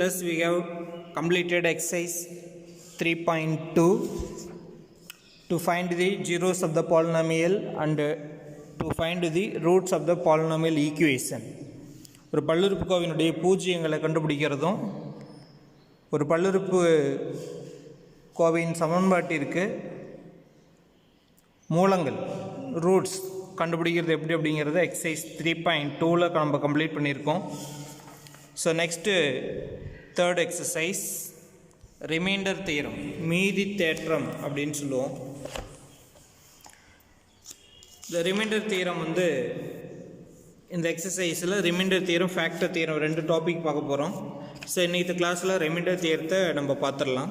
Thus we have completed exercise 3.2 to find the zeros of the polynomial and to find the roots of the polynomial equation. ஒரு பல்லுறுப்புக்கோவையினுடைய பூஜ்ஜியங்களை கண்டுபிடிக்கிறதும் ஒரு பல்லுறுப்பு கோவையின் சமன்பாட்டிற்கு மூலங்கள் roots கண்டுபிடிக்கிறது எப்படி அப்படிங்கிறத எக்ஸசைஸ் 3.2ல நம்ம கம்ப்ளீட் பண்ணியிருக்கோம். So next third exercise remainder theorem, மீதி தேற்றம் அப்படின்னு சொல்லுவோம். இந்த ரிமைண்டர் தியரம் வந்து இந்த எக்ஸசைஸில் ரிமைண்டர் தியரம் ஃபேக்டர் தியரம் ரெண்டு டாபிக் பார்க்க போகிறோம். ஸோ இன்னைக்கு கிளாஸில் ரிமைண்டர் தியரத்தை நம்ம பார்த்துடலாம்.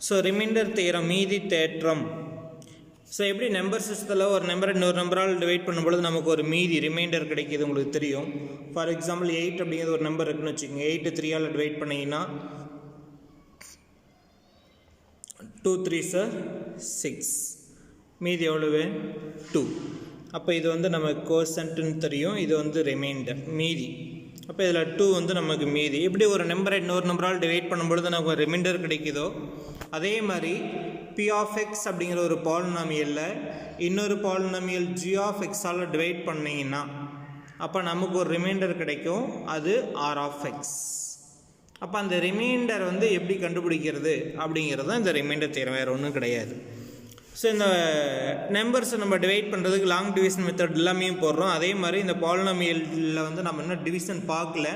ஸோ ரிமைண்டர் தியரம் மீதி தேற்றம். ஸோ எப்படி நம்பர் சிஸ்டத்தில் ஒரு நம்பரை இன்னொரு நம்பரால் டிவைட் பண்ணும்பொழுது நமக்கு ஒரு மீதி ரிமைண்டர் கிடைக்கிது உங்களுக்கு தெரியும். ஃபார் எக்ஸாம்பிள் 8 அப்படிங்கிறது ஒரு நம்பர் இருக்குன்னு வச்சுக்கோங்க. 8 3ஆல் டிவைட் பண்ணிங்கன்னா 2 3s 6, மீதி எவ்வளவு 2. அப்போ இது வந்து நமக்கு கோசன்ட்னு தெரியும், இது வந்து ரிமைண்டர் மீதி. அப்போ இதில் 2 வந்து நமக்கு மீதி. எப்படி ஒரு நம்பரை இன்னொரு நம்பரால் டிவைட் பண்ணும்பொழுது நமக்கு ஒரு ரிமைண்டர் கிடைக்குதோ அதே மாதிரி p of x அப்படிங்கிற ஒரு பாலினாமியலில் இன்னொரு polynomial g of x all divide பண்ணிங்கன்னா அப்போ நமக்கு ஒரு ரிமைண்டர் கிடைக்கும், அது r of x. அப்போ அந்த ரிமைண்டர் வந்து எப்படி கண்டுபிடிக்கிறது அப்படிங்கிறது தான் இந்த ரிமைண்டர் தியரம், வேறு ஒன்றும் கிடையாது. ஸோ இந்த நம்பர்ஸை நம்ம டிவைட் பண்ணுறதுக்கு லாங் டிவிஷன் மெத்தட் எல்லாமே போடுறோம். அதே மாதிரி இந்த பாலினாமியலில் வந்து நம்ம இன்னும் டிவிஷன் பார்க்கல.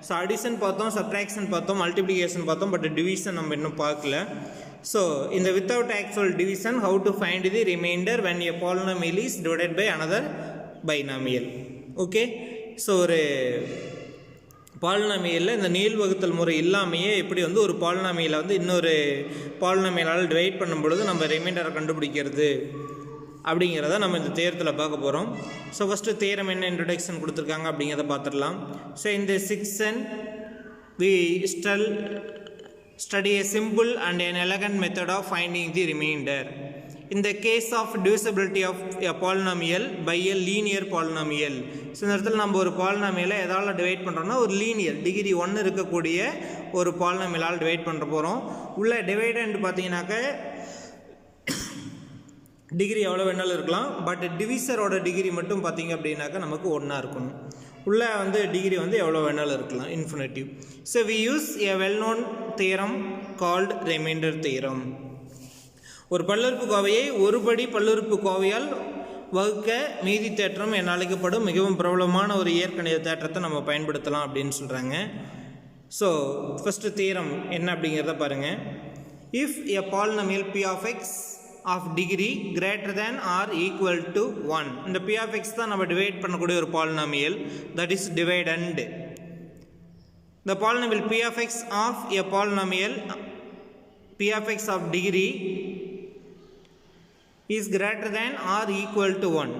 ஸோ அடிஷன் பார்த்தோம், சப்ட்ராக்ஷன் பார்த்தோம், மல்டிப்ளிகேஷன் பார்த்தோம், பட் டிவிஷன் நம்ம இன்னும் பார்க்கல. ஸோ இந்த without actual division how to find the remainder when a polynomial is divided by another binomial. Okay, so ஒரு பாலினாமியலில் இந்த நீள் வகுத்தல் முறை இல்லாமையே எப்படி வந்து ஒரு பாலினாமியலை வந்து இன்னொரு பாலினாமியலால் டிவைட் பண்ணும் பொழுது நம்ம ரிமைண்டரை கண்டுபிடிக்கிறது அப்படிங்கிறத நம்ம இந்த தேரத்தில் பார்க்க போகிறோம். ஸோ ஃபஸ்ட்டு தேரம் என்ன இன்ட்ரடக்ஷன் கொடுத்துருக்காங்க அப்படிங்கிறத பார்த்துடலாம். ஸோ இந்த section we study a simple and an elegant method of finding the remainder. In the case of divisibility of a polynomial by a linear polynomial. So இந்த இடத்துல நம்ம ஒரு பாலினாமியலை எதால் டிவைட் பண்ணுறோம்னா ஒரு லீனியர் டிகிரி 1 இருக்கக்கூடிய ஒரு பாலினாமியலால் டிவைட் பண்ணுற போகிறோம். உள்ள டிவைடண்ட் பார்த்தீங்கன்னாக்க டிகிரி எவ்வளோ வேணாலும் இருக்கலாம், பட் டிவிசரோட டிகிரி மட்டும் பார்த்தீங்க அப்படின்னாக்கா நமக்கு 1 இருக்கணும். உள்ள வந்து டிகிரி வந்து எவ்வளோ வேணாலும் இருக்கலாம், infinitive. So we use a well known theorem called remainder theorem. ஒரு பல்லுறுப்புக்கோவையை ஒருபடி பல்லுறுப்புக்கோவையால் வகுக்க மீதி தேற்றம் என அழைக்கப்படும் மிகவும் பிரபலமான ஒரு இயற்கணித தேற்றத்தை நம்ம பயன்படுத்தலாம் அப்படின்னு சொல்கிறாங்க. ஸோ ஃபஸ்ட்டு தியரம் என்ன அப்படிங்கிறத பாருங்கள். If a polynomial p of x of degree greater than or equal to 1, இந்த p of x தான் நம்ம டிவைட் பண்ணக்கூடிய ஒரு polynomial, that is dividend. The polynomial p of x of a polynomial p of x of degree is greater than or equal to 1.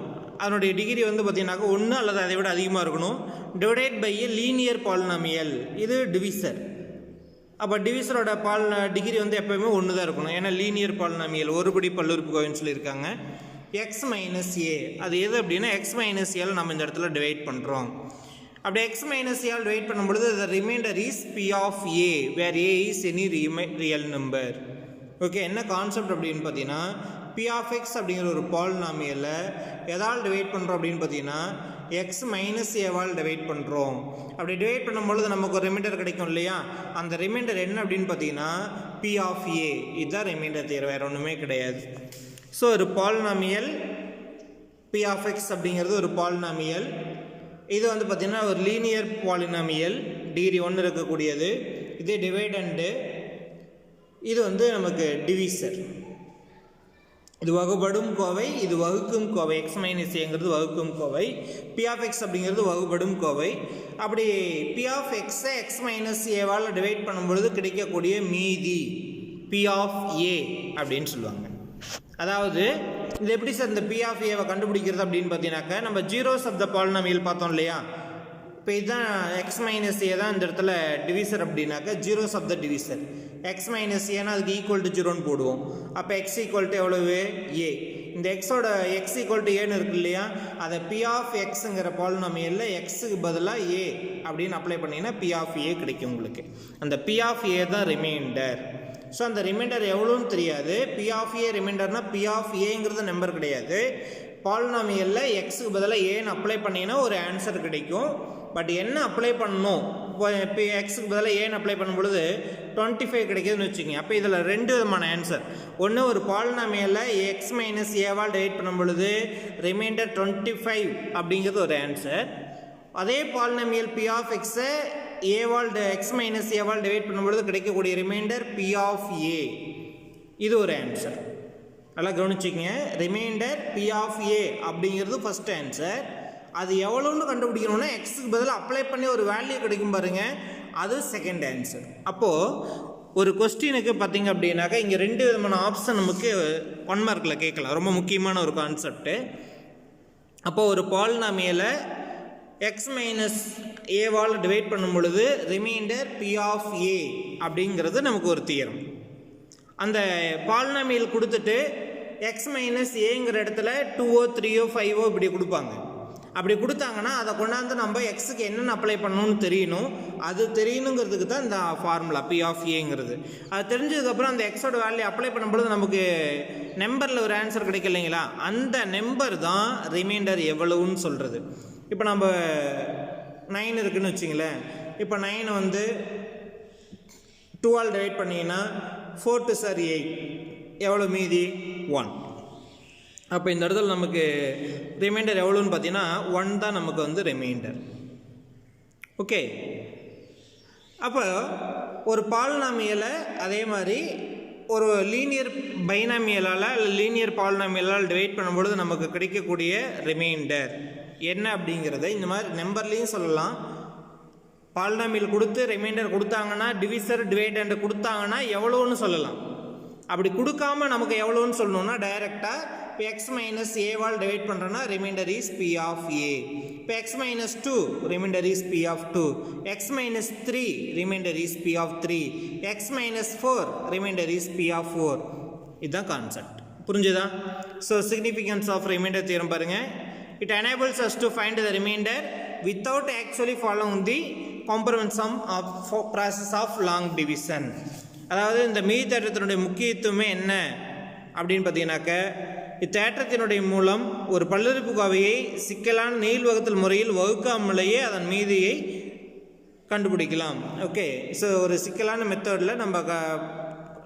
அதனுடைய degree வந்து பார்த்தீங்கன்னாக்கா 1 அல்லது அதை விட அதிகமாக இருக்கணும். Divided by a linear polynomial, இது டிவிசர். அப்போ டிவிசரோட டிகிரி வந்து எப்போயுமே 1 தான் இருக்கணும், ஏன்னா லீனியர் பாலினாமியல் ஒருபடி பல்லுறுப்புக்கோவைன்னு சொல்லியிருக்காங்க. எக்ஸ் மைனஸ் ஏ, அது எது அப்படின்னா எக்ஸ் மைனஸ் ஏல நம்ம இந்த இடத்துல டிவைட் பண்ணுறோம். அப்படி எக்ஸ் மைனஸ் ஏல் டிவைட் பண்ணும்பொழுது the remainder is p of a where a is any real number. Okay, என்ன கான்செப்ட் அப்படின்னு பார்த்தீங்கன்னா p of x அப்படிங்கிற ஒரு பாலினாமியலில் எதால் டிவைட் பண்ணுறோம் அப்படின்னு பார்த்தீங்கன்னா எக்ஸ் மைனஸ் ஏவால் டிவைட் பண்ணுறோம். அப்படி டிவைட் பண்ணும்பொழுது நமக்கு ஒரு ரிமைண்டர் கிடைக்கும் இல்லையா, அந்த ரிமைண்டர் என்ன அப்படின்னு பார்த்தீங்கன்னா p of a. இதுதான் ரிமைண்டர் தியரம், வேறு ஒன்றுமே கிடையாது. ஸோ ஒரு பாலினாமியல் p of x அப்படிங்கிறது ஒரு பாலினாமியல். இது வந்து பார்த்திங்கன்னா ஒரு லீனியர் பாலினாமியல், டிகிரி 1 இருக்கக்கூடியது. இது டிவைடண்டு, இது வந்து நமக்கு டிவிசர். இது வகுபடும் கோவை, இது வகுக்கும் கோவை. எக்ஸ் மைனஸ் ஏங்கிறது வகுக்கும் கோவை, p of x அப்படிங்கிறது வகுபடும் கோவை. அப்படி p of x x minus ஏவால் டிவைட் பண்ணும்பொழுது கிடைக்கக்கூடிய மீதி p of a அப்படின்னு சொல்லுவாங்க. அதாவது இது எப்படி சார் இந்த p of a கண்டுபிடிக்கிறது அப்படின்னு பார்த்தீங்கன்னாக்கா நம்ம ஜீரோஸ் ஆஃப் த பாலினாமியல் பார்த்தோம் இல்லையா. இப்போ இதுதான் எக்ஸ் மைனஸ் ஏ தான் இந்த இடத்துல டிவிசர் அப்படின்னாக்கா zeros of the divisor. X minus ஏன்னா அதுக்கு ஈக்குவல் டு 0ன்னு போடுவோம். அப்போ எக்ஸ் ஈக்குவல் டு எவ்வளவு a. இந்த எக்ஸோட எக்ஸ் ஈக்குவல் டு ஏன்னு இருக்கு இல்லையா, அதை பி ஆஃப் எக்ஸுங்கிற பாலினாமியலில் எக்ஸுக்கு பதிலாக ஏ அப்படின்னு அப்ளை பண்ணிங்கன்னா பி ஆஃப் ஏ கிடைக்கும் உங்களுக்கு. அந்த பி ஆஃப் ஏ தான் ரிமைண்டர். ஸோ அந்த ரிமைண்டர் எவ்வளோன்னு தெரியாது. பி ஆஃப் ஏ ரிமைண்டர்னா பி ஆஃப் ஏங்கிறது நம்பர் கிடையாது. பாலினாமியலில் எக்ஸுக்கு பதிலாக ஏன்னு அப்ளை பண்ணிங்கன்னா ஒரு ஆன்சர் கிடைக்கும். பட் என்ன அப்ளை பண்ணணும், இப்போ எக்ஸுக்கு பதிலாக ஏன்னு அப்ளை பண்ணும்பொழுது 25 கிடைக்குதுன்னு வச்சுக்கோங்க. அப்போ இதில் ரெண்டு விதமான ஆன்சர். ஒன்று, ஒரு பாலினாமியலில் எக்ஸ் மைனஸ் ஏவால் டிவைட் பண்ணும் பொழுது ரிமைண்டர் 25 அப்படிங்கிறது ஒரு ஆன்சர். அதே பாலினாமியல் பி ஆஃப் எக்ஸை ஏவால் எக்ஸ் மைனஸ் ஏவால் டிவைட் பண்ணும்பொழுது கிடைக்கக்கூடிய ரிமைண்டர் பி ஆஃப் ஏ, இது ஒரு ஆன்சர். நல்லா கவனிச்சிக்கங்க. ரிமைண்டர் பி ஆஃப் ஏ அப்படிங்கிறது ஃபஸ்ட் ஆன்சர். அது எவ்வளோன்னு கண்டுபிடிக்கணும்னா எக்ஸுக்கு பதிலாக அப்ளை பண்ணி ஒரு வேல்யூ கிடைக்கும் பாருங்கள், அது செகண்ட் ஆன்சர். அப்போது ஒரு கொஸ்டினுக்கு பார்த்தீங்க அப்படின்னாக்கா இங்கே ரெண்டு விதமான ஆப்ஷன் நமக்கு 1 மார்க்கில் கேட்கலாம். ரொம்ப முக்கியமான ஒரு கான்செப்ட்டு. அப்போது ஒரு பாலினாமியலை எக்ஸ் மைனஸ் ஏவால் டிவைட் பண்ணும் பொழுது ரிமைண்டர் பி ஆஃப் ஏ அப்படிங்கிறது நமக்கு ஒரு தியரம். அந்த பாலினாமியல் கொடுத்துட்டு எக்ஸ் மைனஸ் ஏங்கிற இடத்துல 2ஓ 3ஓ 5ஓ இப்படி கொடுப்பாங்க. அப்படி கொடுத்தாங்கன்னா அதை கொண்டாந்து நம்ம எக்ஸுக்கு என்னென்ன அப்ளை பண்ணணும்னு தெரியணும். அது தெரியணுங்கிறதுக்கு தான் இந்த ஃபார்முலா பி ஆஃப் ஏங்கிறது. அது தெரிஞ்சதுக்கப்புறம் அந்த எக்ஸோட வேல்யூ அப்ளை பண்ணும்பொழுது நமக்கு நம்பரில் ஒரு ஆன்சர் கிடைக்கும் இல்லைங்களா, அந்த நம்பர் தான் ரிமைண்டர் எவ்வளவுன்னு சொல்கிறது. இப்போ நம்ம 9 இருக்குதுன்னு வச்சிங்களேன். இப்போ 9 வந்து 2ஆல் டிவைட் பண்ணிங்கன்னா 4 2 சார் 8, எவ்வளோ மீதி 1. அப்போ இந்த இடத்துல நமக்கு ரிமைண்டர் எவ்வளோன்னு பார்த்தீங்கன்னா 1 தான் நமக்கு வந்து ரிமைண்டர். ஓகே. அப்போ ஒரு பாலினாமியலை அதே மாதிரி ஒரு லீனியர் பைனாமியலால் லீனியர் பாலினாமியலால் டிவைட் பண்ணும்பொழுது நமக்கு கிடைக்கக்கூடிய ரிமைண்டர் என்ன அப்படிங்கிறத இந்த மாதிரி நம்பர்லேயும் சொல்லலாம். பாலினாமியல் கொடுத்து ரிமைண்டர் கொடுத்தாங்கன்னா டிவிசர் டிவைடண்ட் கொடுத்தாங்கன்னா எவ்வளோன்னு சொல்லலாம். அப்படி கொடுக்காம நமக்கு எவ்வளோன்னு சொல்லணும்னா டைரெக்டாக இப்போ எக்ஸ் மைனஸ் ஏவால் டிவைட் பண்ணுறோன்னா remainder is B of A. இப்போ X minus 2 remainder is B of 2, X minus 3 remainder is B of 3, X minus 4 remainder is B of 4. இதுதான் கான்செப்ட். புரிஞ்சுதா? So significance of remainder theorem பாருங்கள். It enables us to find the remainder without actually following the complement sum of process of long division. அதாவது இந்த மீதி தேற்றத்தினுடைய முக்கியத்துவமே என்ன அப்படின்னு பார்த்தீங்கன்னாக்க, இத்தேற்றத்தினுடைய மூலம் ஒரு பல்லுறுப்புக்கோவையை சிக்கலான நீள்வகுத்தல் முறையில் வகுக்காமலேயே அதன் மீதியை கண்டுபிடிக்கலாம். ஓகே. ஸோ ஒரு சிக்கலான மெத்தடில் நம்ம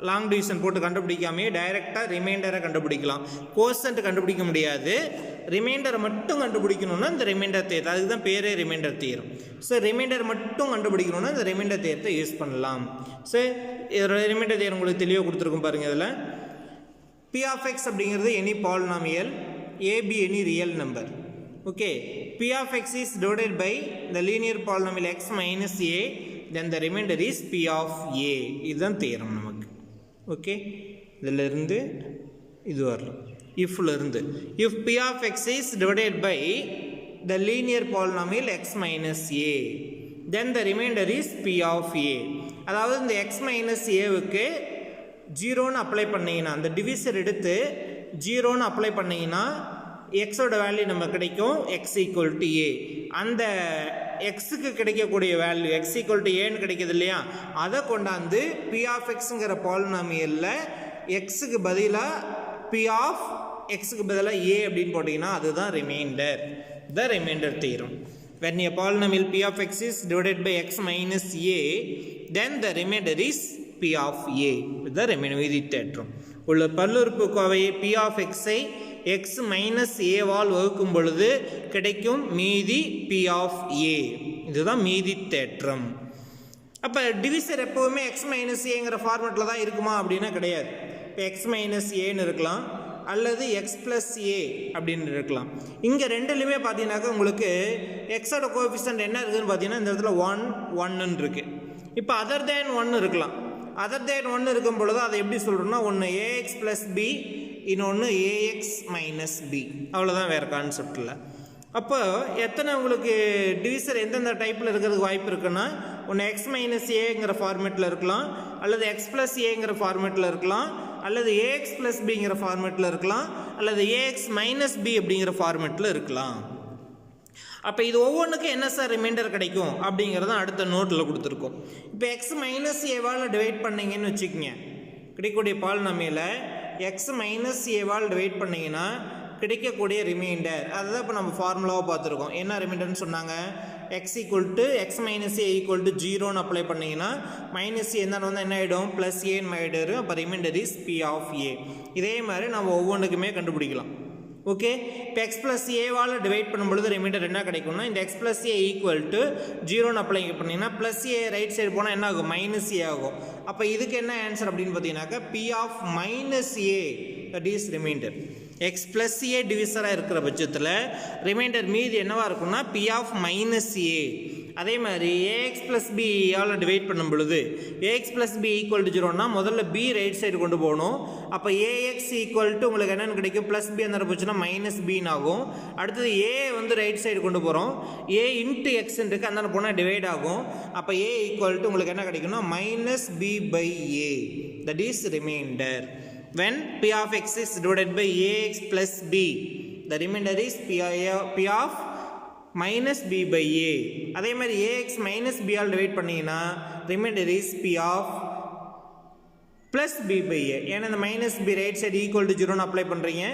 லாங் டிவிஷன் போட்டு கண்டுபிடிக்காமையே டைரெக்டாக ரிமைண்டரை கண்டுபிடிக்கலாம். கோஷன்ட் கண்டுபிடிக்க முடியாது. ரிமைண்டரை மட்டும் கண்டுபிடிக்கணும்னா இந்த ரிமைண்டர் தியரம், அதுக்கு தான் பேரே ரிமைண்டர் தியரம். ஸோ ரிமைண்டர் மட்டும் கண்டுபிடிக்கணும்னா இந்த ரிமைண்டர் தியரத்தை யூஸ் பண்ணலாம். ஸோ ரிமைண்டர் தியரம் உங்களுக்கு தெளிவாக கொடுத்துருக்கும் பாருங்கள். இதில் பி ஆஃப் எக்ஸ் அப்படிங்கிறது any polynomial, a be any real number. Okay. P of X is divided by the linear polynomial x minus a, then the remainder is B of a. இதுதான் theorem நமக்கு. Okay. இதிலிருந்து இது வரலாம். இஃப்லேருந்து if p of X is divided by the linear polynomial x minus a, then the remainder is B of a. அதாவது இந்த x minus ஏவுக்கு 0ன்னு அப்ளை பண்ணிங்கன்னா, அந்த டிவிசர் எடுத்து 0ன்னு அப்ளை பண்ணிங்கன்னா எக்ஸோட வேல்யூ நம்ம கிடைக்கும் எக்ஸ் ஈக்குவல் டு ஏ. அந்த எக்ஸுக்கு கிடைக்கக்கூடிய வேல்யூ எக்ஸ் ஈக்குவல் டு ஏன்னு கிடைக்கிது இல்லையா, அதை கொண்டாந்து பி ஆஃப் எக்ஸுங்கிற பாலினாமியலில் எக்ஸுக்கு பதிலாக பி ஆஃப் எக்ஸுக்கு பதிலாக ஏ அப்படின்னு போட்டிங்கன்னா அதுதான் remainder. The remainder theorem. When a polynomial p of x is divided by x minus a, then the remainder is p of a. The remainder is தேற்றம். உள்ள பல்லுறுப்புக்கோவை p of x I x minus a வால் வகுக்கும் பொழுது கிடைக்கும் மீதி p of a. இதுதான் மீதி தேற்றம். அப்போ டிவிசர் எப்போவுமே x minus aங்கிற ஃபார்மெட்டில் தான் இருக்குமா அப்படின்னா கிடையாது. இப்போ x minus aன்னு இருக்கலாம், அல்லது எக்ஸ் ப்ளஸ் ஏ அப்படின்னு இருக்கலாம். இங்கே ரெண்டுலையுமே பார்த்தீங்கன்னாக்கா உங்களுக்கு எக்ஸோட கோஎஃபிஷியன்ட் என்ன இருக்குதுன்னு பார்த்தீங்கன்னா இந்த இடத்துல 1 1ன்னு இருக்குது. இப்போ அதர் தேன் 1 இருக்கலாம். அதர் தேன் 1 இருக்கும் பொழுது அதை எப்படி சொல்கிறோம்னா, ஒன்று ஏஎக்ஸ் ப்ளஸ் பி, இன்னொன்று ஏஎக்ஸ் மைனஸ் பி. அவ்வளோதான், வேறு கான்செப்ட் இல்லை. அப்போ எத்தனை உங்களுக்கு டிவிசர் எந்தெந்த டைப்பில் இருக்கிறதுக்கு வாய்ப்பு இருக்குன்னா, ஒன்று எக்ஸ் மைனஸ் ஏங்கிற ஃபார்மேட்டில் இருக்கலாம், அல்லது எக்ஸ் ப்ளஸ் ஏங்கிற ஃபார்மேட்டில் இருக்கலாம், அல்லது ஏஎக்ஸ் ப்ளஸ் பிங்கிற ஃபார்மேட்டில் இருக்கலாம், அல்லது ஏஎக்ஸ் மைனஸ் பி அப்படிங்கிற ஃபார்மேட்டில் இருக்கலாம். அப்போ இது ஒவ்வொன்றுக்கும் என்ன சார் ரிமைண்டர் கிடைக்கும் அப்படிங்கிறத அடுத்த நோட்டில் கொடுத்துருக்கோம். இப்போ எக்ஸ் மைனஸ் ஏவால் டிவைட் பண்ணிங்கன்னு வச்சுக்கோங்க, கிடைக்கக்கூடிய பாலினாமியலை எக்ஸ் மைனஸ் ஏவால் டிவைட் பண்ணிங்கன்னா கிடைக்கக்கூடிய ரிமைண்டர் அதுதான் இப்போ நம்ம ஃபார்முலாவை பார்த்துருக்கோம். என்ன ரிமைண்டர்னு சொன்னாங்க, X X minus A equal to ஜீரோன்னு அப்ளை பண்ணிங்கன்னா மைனஸ் ஏ தான் வந்து என்ன ஆகிடும் ப்ளஸ் ஏன்னு ஆகிடும். அப்போ ரிமைண்டர் இஸ் பி ஆஃப் ஏ. இதே மாதிரி நம்ம ஒவ்வொன்றுக்குமே கண்டுபிடிக்கலாம். ஓகே, இப்போ எக்ஸ் ப்ளஸ் ஏவால் டிவைட் பண்ணும்பொழுது ரிமைண்டர் என்ன கிடைக்கும்னா இந்த x plus A equal to ஜீரோன்னு அப்ளை பண்ணிங்கன்னா ப்ளஸ் ஏ ரைட் சைடு போனால் என்ன ஆகும் மைனஸ் ஏ ஆகும். அப்போ இதுக்கு என்ன ஆன்சர் அப்படின்னு பார்த்தீங்கன்னாக்கா p of minus a that is remainder. X plus a டிவிசராக இருக்கிற பட்சத்தில் ரிமைண்டர் மீதி என்னவா இருக்கும்னா பி ஆஃப் மைனஸ் ஏ. அதே மாதிரி ஏஎக்ஸ் ப்ளஸ் பி ஆல் டிவைட் பண்ணும் பொழுது a x plus b equal to ஜீரோனா முதல்ல பி ரைட் சைடு கொண்டு போகணும். அப்போ ஏஎக்ஸ் ஈக்குவல் டு உங்களுக்கு என்னென்னு கிடைக்கும் ப்ளஸ் பி அந்த போச்சுன்னா மைனஸ் பின்னு ஆகும். அடுத்தது ஏ வந்து ரைட் சைடு கொண்டு போகிறோம், ஏ இன்ட்டு எக்ஸ் இருக்குது அந்த போனால் டிவைட் ஆகும். அப்போ ஏ ஈக்குவல் டு உங்களுக்கு என்ன கிடைக்கும்னா minus B by A that is remainder. When p of x is divided by ax plus b, the remainder is p of minus b by a. அதே மாதிரி ax minus b all divide பண்ணிங்கன்னா remainder is p of plus b by a. ஏன்னா இந்த minus b right side equal to ஜீரோன்னு apply பண்ணுறீங்க,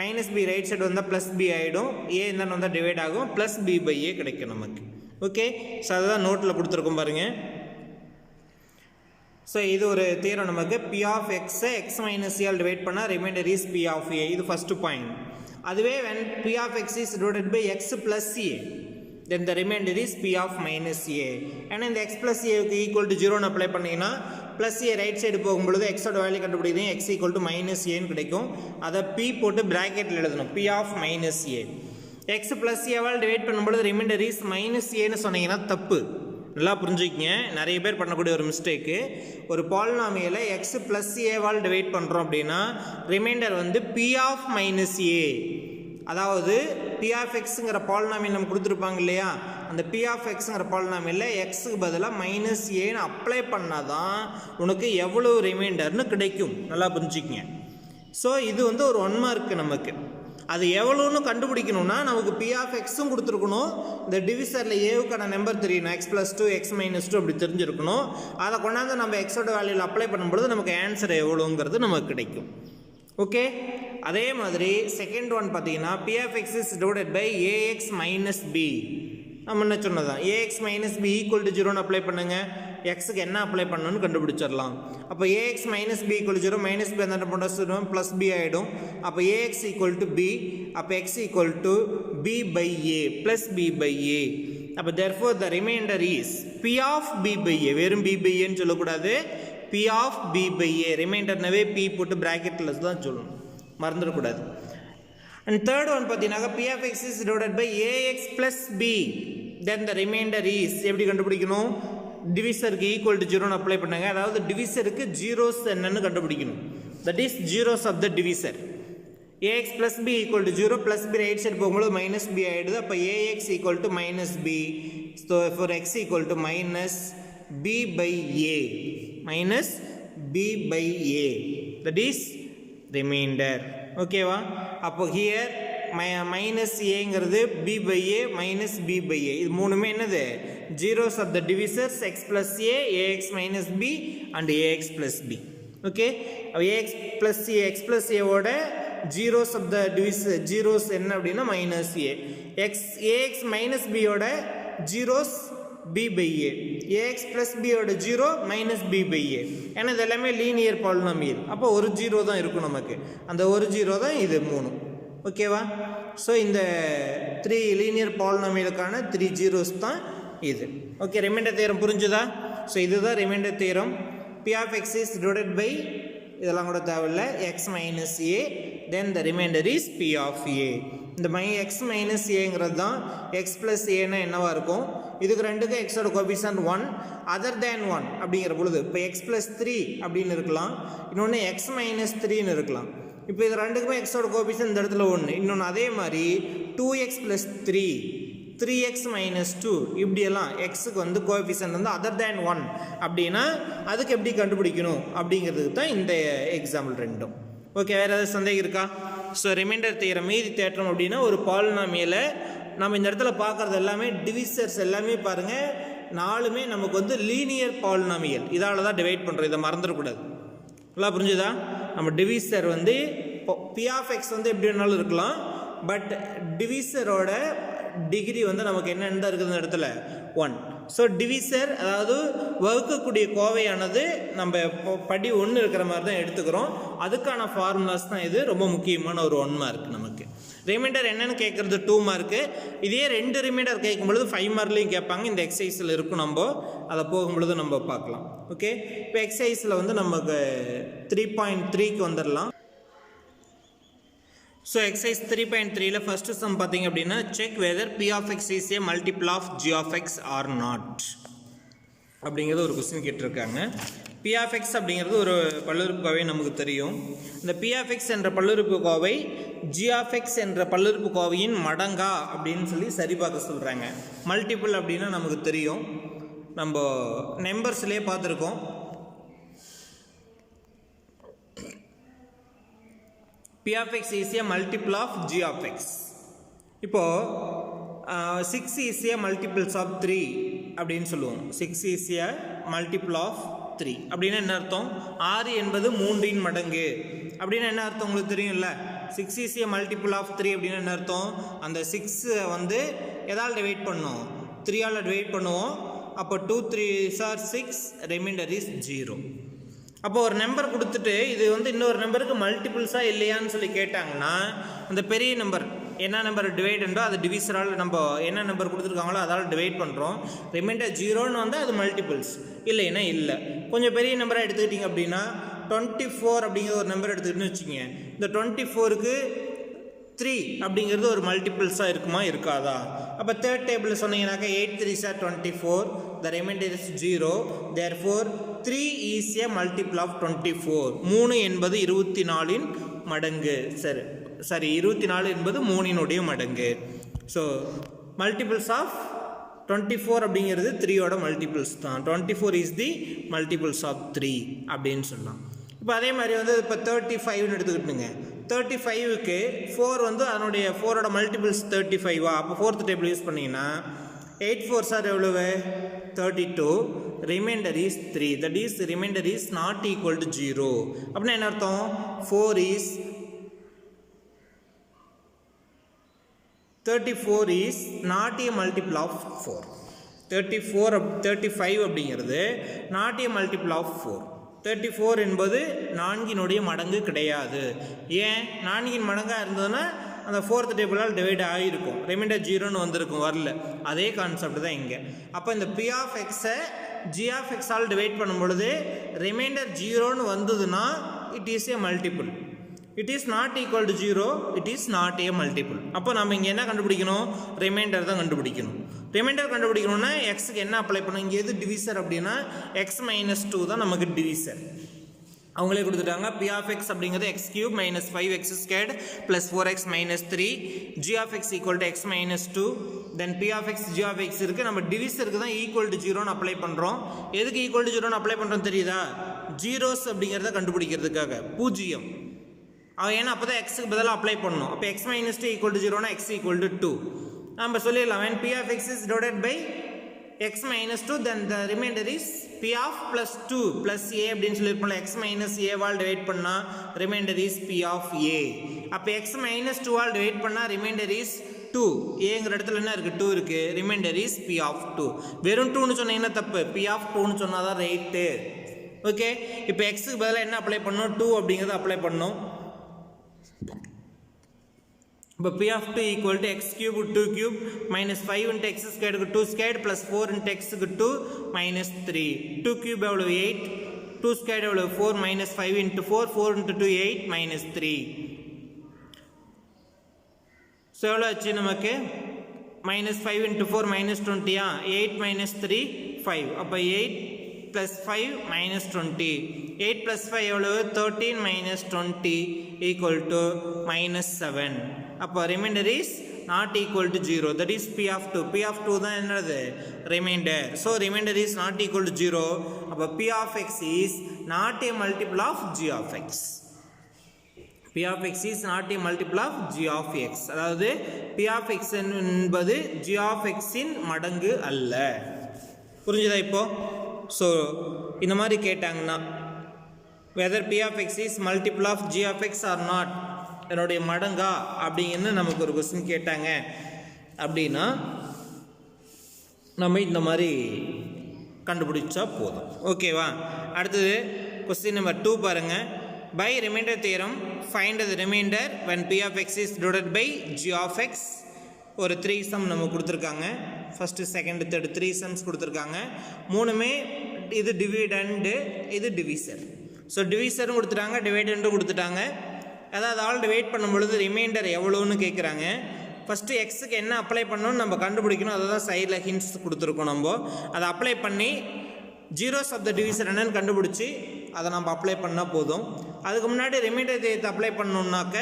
minus B right side வந்தால் plus b ஆகிடும், ஏ இருந்தால் வந்தால் டிவைட் ஆகும், ப்ளஸ் பி பை ஏ கிடைக்கும் நமக்கு. ஓகே, ஸோ அதுதான் நோட்டில் கொடுத்துருக்கோம் பாருங்கள். ஸோ இது ஒரு தியரம் நமக்கு பி ஆஃப் எக்ஸை எக்ஸ் மைனஸ் ஏஆல் டிவைட் பண்ணால் remainder is B of a. இது ஃபஸ்ட்டு பாயிண்ட். அதுவே when p of X is divided by x plus a then the remainder is B of minus a. ஏன்னா இந்த x plus ஏக்கு equal to ஜீரோன்னு apply பண்ணிங்கன்னா plus a right side போகும்பொழுது எக்ஸோட value கண்டுபிடிக்கிறேன் எக்ஸ் ஈக்குவல் டு மைனஸ் ஏன்னு கிடைக்கும். அதை பி போட்டு ப்ராக்கெட்டில் எழுதணும் p of minus a. X plus ஏவால் டிவைட் பண்ணும்பொழுது ரிமைண்டர் இஸ் மைனஸ் ஏன்னு சொன்னீங்கன்னா தப்பு. நல்லா புரிஞ்சுக்கிங்க, நிறைய பேர் பண்ணக்கூடிய ஒரு மிஸ்டேக்கு. ஒரு பாலினாமியலை எக்ஸ் ப்ளஸ் ஏவால் டிவைட் பண்ணுறோம் அப்படின்னா ரிமைண்டர் வந்து பி ஆஃப் மைனஸ் ஏ. அதாவது பி ஆஃப் எக்ஸுங்கிற பாலினாமியல் நம்ம கொடுத்துருப்பாங்க இல்லையா, அந்த பி ஆஃப் எக்ஸுங்கிற பாலினாமியலில் எக்ஸுக்கு பதிலாக மைனஸ் ஏன்னு அப்ளை பண்ணால் தான் உனக்கு எவ்வளோ ரிமைண்டர்னு கிடைக்கும். நல்லா புரிஞ்சுக்கிங்க. ஸோ இது வந்து ஒரு 1 மார்க் நமக்கு. அது எவ்வளோன்னு கண்டுபிடிக்கணும்னா நமக்கு பி ஆஃப் எக்ஸும் கொடுத்துருக்கணும், இந்த டிவிசரில் ஏவுக்கான நம்பர் தெரியணும், X plus two X minus two அப்படி தெரிஞ்சிருக்கணும். அதை கொண்டாந்து நம்ம எக்ஸோட வேல்யூவில் அப்ளை பண்ணும்பொழுது நமக்கு ஆன்சர் எவ்வளோங்கிறது நமக்கு கிடைக்கும். ஓகே, அதே மாதிரி செகண்ட் ஒன் பார்த்தீங்கன்னா p of X is divided by a x minus b. நம்ம என்ன சொன்னதான் a x minus b equal to ஜீரோன்னு அப்ளை பண்ணுங்கள், எக்ஸுக்கு என்ன அப்ளை பண்ணணும்னு கண்டுபிடிச்சிடலாம். அப்போ a x minus b equal zero minus b அந்த போட்டால் ப்ளஸ் பி ஆகிடும். அப்போ ஏஎக்ஸ் ஈக்குவல் டு பி, அப்போ X equal to b by a plus b by a. அப்போ therefore the remainder is B of b by ஏ. வெறும் b by ஏன்னு சொல்லக்கூடாது, p of b by a. ரிமைண்டர்னாவே p போட்டு ப்ராக்கெட்டில் தான் சொல்லணும், மறந்துடக்கூடாது. அண்ட் தேர்ட் ஒன் பார்த்தீங்கன்னா p of X is divided by a x plus b then the remainder is. எப்படி கண்டுபிடிக்கணும், டிவிசருக்கு ஈக்குவல் டு ஜீரோன்னு அப்ளை பண்ணுங்க. அதாவது டிவிசருக்கு ஜீரோஸ் என்னன்னு கண்டுபிடிக்கணும். That is zeros of the divisor. A x plus b equal to zero, plus b right side போகும்போது மைனஸ் பி ஆகிடுது. அப்போ a x equal to minus b. So for x equal to minus B by a, minus B by A that is remainder. ஓகேவா? அப்போ here minus ஏங்கிறது b by a minus B by a. இது மூணுமே என்னது zeros of the divisors x plus a, a x minus b and a x plus b. Okay, a x plus a x plus ஏவோட zeros of the divisor zeros என்ன அப்படின்னா minus a. A x minus பியோட zeros B by A, ax plus பியோட zero minus B by ஏ. ஏன்னா இது எல்லாமே linear polynomial. அப்போ ஒரு ஜீரோ தான் இருக்கும் நமக்கு, அந்த ஒரு ஜீரோ தான் இது மூணு. ஓகேவா? ஸோ இந்த 3 லீனியர் பாலினாமியலுக்கான 3 ஜீரோஸ் தான் இது. ஓகே, ரிமைண்டர் தியரம் புரிஞ்சுதா? ஸோ இதுதான் remainder theorem. P of X is divided by இதெல்லாம் கூட தேவையில்லை x minus a, then the remainder is B of a. இந்த எக்ஸ் மைனஸ் ஏங்கிறது தான் எக்ஸ் ப்ளஸ் ஏன்னா என்னவா இருக்கும், இதுக்கு ரெண்டுக்கும் எக்ஸோட கோபிசன்ட் 1 அதர் தேன் 1 அப்படிங்கிற பொழுது இப்போ எக்ஸ் ப்ளஸ் 3 அப்படின்னு இருக்கலாம், இன்னொன்று எக்ஸ் மைனஸ் 3ன்னு இருக்கலாம். இப்போ இது ரெண்டுக்குமே எக்ஸோட கோபிசன்ட் இந்த இடத்துல 1. இன்னொன்று அதே மாதிரி 2x + 3 3x minus 2 இப்படியெல்லாம் எக்ஸுக்கு வந்து கோஎஃபிஷியன்ட் வந்து அதர் தேன் 1 அப்படின்னா அதுக்கு எப்படி கண்டுபிடிக்கணும் அப்படிங்கிறதுக்கு தான் இந்த எக்ஸாம்பிள் ரெண்டும். ஓகே, வேறு ஏதாவது சந்தேகம் இருக்கா? ஸோ ரிமைண்டர் தியரம் மீதி தேற்றம் அப்படின்னா ஒரு பாலினாமியலை நம்ம இந்த இடத்துல பார்க்குறது எல்லாமே டிவிசர்ஸ் எல்லாமே பாருங்கள், நாலுமே நமக்கு வந்து லீனியர் பாலினாமியல், இதால் தான் டிவைட் பண்ணுறோம். இதை மறந்துடக்கூடாது. நல்லா புரிஞ்சுதா? நம்ம டிவிசர் வந்து பி ஆஃப் எக்ஸ் வந்து எப்படி வேணாலும் இருக்கலாம், பட் டிவிசரோட டிகிரி வந்து நமக்கு என்னென்ன தான் இருக்குது இந்த இடத்துல 1. ஸோ டிவிசர் அதாவது வகுக்கக்கூடிய கோவையானது நம்ம படி 1 இருக்கிற மாதிரி தான் எடுத்துக்கிறோம். அதுக்கான ஃபார்முலாஸ் தான் இது. ரொம்ப முக்கியமான ஒரு 1 மார்க் நமக்கு. ரிமைண்டர் என்னன்னு கேட்குறது 2 மார்க்கு. இதே 2 ரிமைண்டர் கேட்கும் பொழுது 5 மார்க்லையும் கேட்பாங்க. இந்த எக்ஸசைஸில் இருக்கும், நம்ம அதை போகும்பொழுது நம்ம பார்க்கலாம். ஓகே, இப்போ எக்ஸசைஸில் வந்து நமக்கு 3.3க்கு வந்துடலாம். ஸோ எக்ஸசைஸ் 3.3ல ஃபர்ஸ்ட் சம் பார்த்தீங்க அப்படின்னா check whether P of X is a multiple of G of X or not அப்படிங்கிறது ஒரு கொஸ்டின் கேட்டிருக்காங்க. பி ஆஃப் எக்ஸ் அப்படிங்கிறது ஒரு பல்லுறுப்புக்கோவை நமக்கு தெரியும். இந்த பி ஆஃப் எக்ஸ் என்ற பல்லுறுப்புக்கோவை ஜி ஆஃப் எக்ஸ் என்ற பல்லுறுப்புக்கோவையின் மடங்கா அப்படின்னு சொல்லி சரி பார்க்க சொல்கிறாங்க. மல்டிபிள் அப்படின்னா நமக்கு தெரியும், நம்ம நம்பர்ஸ்லேயே பார்த்துருக்கோம். P of x is a multiple of g of x. இப்போ 6 is a multiples of 3 அப்படின்னு சொல்லுவோம். 6 is a multiple of 3 அப்படின்னா என்ன அர்த்தம்? 6 என்பது 3இன் மடங்கு அப்படின்னா என்ன அர்த்தம் உங்களுக்கு தெரியும்ல? 6 is a multiple of 3 அப்படின்னா என்ன அர்த்தம்? அந்த 6 வந்து எதால் டிவைட் பண்ணும்? 3ஆல் டிவைட் பண்ணுவோம். அப்போ 2 3s are 6, remainder is 0. அப்போ ஒரு நம்பர் கொடுத்துட்டு இது வந்து இன்னொரு நம்பருக்கு மல்டிபிள்ஸாக இல்லையான்னு சொல்லி கேட்டாங்கன்னா அந்த பெரிய நம்பர் என்ன நம்பர் டிவைடுண்டோ அது டிவிசரால் நம்ம என்ன நம்பர் கொடுத்துருக்காங்களோ அதால் டிவைட் பண்ணுறோம். ரிமைண்டர் 0ன்னு வந்தால் அது மல்டிபிள்ஸ், இல்லைன்னா இல்லை. கொஞ்சம் பெரிய நம்பராக எடுத்துக்கிட்டிங்க அப்படின்னா 24 அப்படிங்கிற ஒரு நம்பர் எடுத்துக்கிட்டுன்னு வச்சுங்க. இந்த 24க்கு 3 அப்படிங்கிறது ஒரு மல்டிபிள்ஸாக இருக்குமா இருக்காதா? அப்போ third table சொன்னீங்கன்னாக்கா 8 3s are 24, the remainder is 0, therefore 3 is a multiple of 24. 3 என்பது 24இன் மடங்கு. சரி 24 என்பது 3இனுடைய மடங்கு. ஸோ மல்டிபிள்ஸ் ஆஃப் 24 அப்படிங்கிறது 3யோட மல்டிபிள்ஸ் தான். 24 is the multiples of 3 அப்படின்னு சொல்லலாம். இப்போ அதே மாதிரி வந்து இப்போ 35ன்னு எடுத்துக்கிட்டுங்க. 35க்கு 4 வந்து அதனுடைய 4ஓட மல்டிபிள்ஸ் 35வா? அப்போ 4th டேபிள் யூஸ் பண்ணிங்கன்னா 8 4s are எவ்வளவு? 32, remainder is 3, that is remainder is not equal to 0. அப்படின்னா என்ன அர்த்தம்? 34 is not a multiple of 4. 35 அப்படிங்கிறது not a multiple of 4. 34 என்பது 4இனுடைய மடங்கு கிடையாது. ஏன்? 4இன் மடங்காக இருந்ததுன்னா அந்த 4th டேபிளால் டிவைட் ஆகிருக்கும், ரிமைண்டர் 0ன்னு வந்திருக்கும், வரல. அதே கான்செப்ட் தான் இங்கே. அப்போ இந்த பி ஆஃப் எக்ஸை ஜி ஆஃப் எக்ஸால் டிவைட் பண்ணும் பொழுது ரிமைண்டர் 0ன்னு வந்ததுன்னா it is a multiple. It is not equal to 0, it is not a multiple. அப்போ நம்ம இங்கே என்ன கண்டுபிடிக்கணும்? ரிமைண்டர் தான் கண்டுபிடிக்கணும். ரிமைண்டர் கண்டுபிடிக்கணும்னா எக்ஸுக்கு என்ன அப்ளை பண்ணணும்? இங்கே எது டிவிசர் அப்படின்னா x - 2 தான் நமக்கு டிவிசர். அவங்களே கொடுத்துட்டாங்க. பி ஆஃப் எக்ஸ் அப்படிங்கிறது x³ - 5x² + 4x - 3, g of x equal to x - 2. Then P of X g of x இருக்குது. நம்ம டிவிசருக்கு தான் ஈக்குவல் டு 0ன்னு அப்ளை பண்ணுறோம். எதுக்கு ஈக்குவல் டு 0ன்னு அப்ளை பண்ணுறோம் தெரியுதா? ஜீரோஸ் அப்படிங்கிறத கண்டுபிடிக்கிறதுக்காக, பூஜ்ஜியம். ஏன்னா அப்போ தான் எக்ஸுக்கு பதிலாக அப்ளை பண்ணணும். அப்போ x - 2 ஈக்குவல் டு 0னா x ஈக்குவல் டு 2 நம்ம சொல்லிடலாம். when p of x is divided by x - 2 then the remainder is p of plus 2 plus a அப்படின்னு சொல்லியிருப்போம்ல. x - a வால் டிவைட் பண்ணால் remainder is p of a. அப்போ x - 2 வால் divide பண்ணால் remainder is 2. ஏங்கிற இடத்துல என்ன இருக்குது? 2 இருக்குது. remainder is p of 2. வெறும் 2ன்னு சொன்னீங்கன்னா தப்பு, p of 2ன்னு சொன்னால் தான் ரைட்டு. ஓகே, இப்போ எக்ஸுக்கு பதிலாக என்ன அப்ளை பண்ணணும்? 2 அப்படிங்கிறத அப்ளை பண்ணணும். இப்போ p of 2 equal to x cube 2 cube minus 5 into x squared 2 squared plus 4 into x 2 minus 3. 2 cube எவ்வளவு? 8. 2 squared எவ்வளவு? 4 minus 5 into 4. 4 into 2 8 minus 3. So எவ்வளோ ஆச்சு நமக்கு? minus 5 into 4 minus 20. 8 minus 3 5. அப்போ 8 plus 5 minus 20. 8 plus 5 எவ்வளவு? 13 minus 20 equal to minus 7. அப்போ remainder is not equal to 0. That is P of 2. P of 2 தான் என்னது remainder. So remainder is not equal to 0. அப்போ P of x is not a multiple of g of x. P of x is not a multiple of g of x. அதாவது P of x என்பது g of x இன் மடங்கு அல்ல. புரிஞ்சுதா இப்போ? So இந்த மாதிரி கேட்டாங்கன்னா whether P of x is multiple of g of x or not, என்னுடைய மடங்கா அப்படிங்கன்னு நமக்கு ஒரு கொஸ்டின் கேட்டாங்க அப்படின்னா நம்ம இந்த மாதிரி கண்டுபிடிச்சா போதும். ஓகேவா? அடுத்தது கொஸ்டின் நம்பர் 2 பாருங்க. By remainder theorem find the remainder when P of x is divided by g of x. ஒரு 3 சம் நம்ம கொடுத்துருக்காங்க. ஃபஸ்ட்டு செகண்ட் தேர்டு 3 சம்ஸ் கொடுத்துருக்காங்க. மூணுமே இது டிவிடெண்டு, இது டிவிசர். ஸோ டிவிசரும் கொடுத்துட்டாங்க, டிவைடண்டும் கொடுத்துட்டாங்க. அதாவது ஆல் டிவைட் பண்ணும் பொழுது ரிமைண்டர் எவ்வளோன்னு கேட்குறாங்க. ஃபஸ்ட்டு எக்ஸுக்கு என்ன அப்ளை பண்ணணும்னு நம்ம கண்டுபிடிக்கணும். அதை தான் சைடில் ஹிண்ட்ஸ் கொடுத்துருக்கோம். நம்ம அதை அப்ளை பண்ணி ஜீரோஸ் ஆஃப் த டிவிசர் என்னன்னு கண்டுபிடிச்சி அதை நம்ம அப்ளை பண்ணால் போதும். அதுக்கு முன்னாடி ரிமைண்டர் தேர்த்தை அப்ளை பண்ணணுன்னாக்க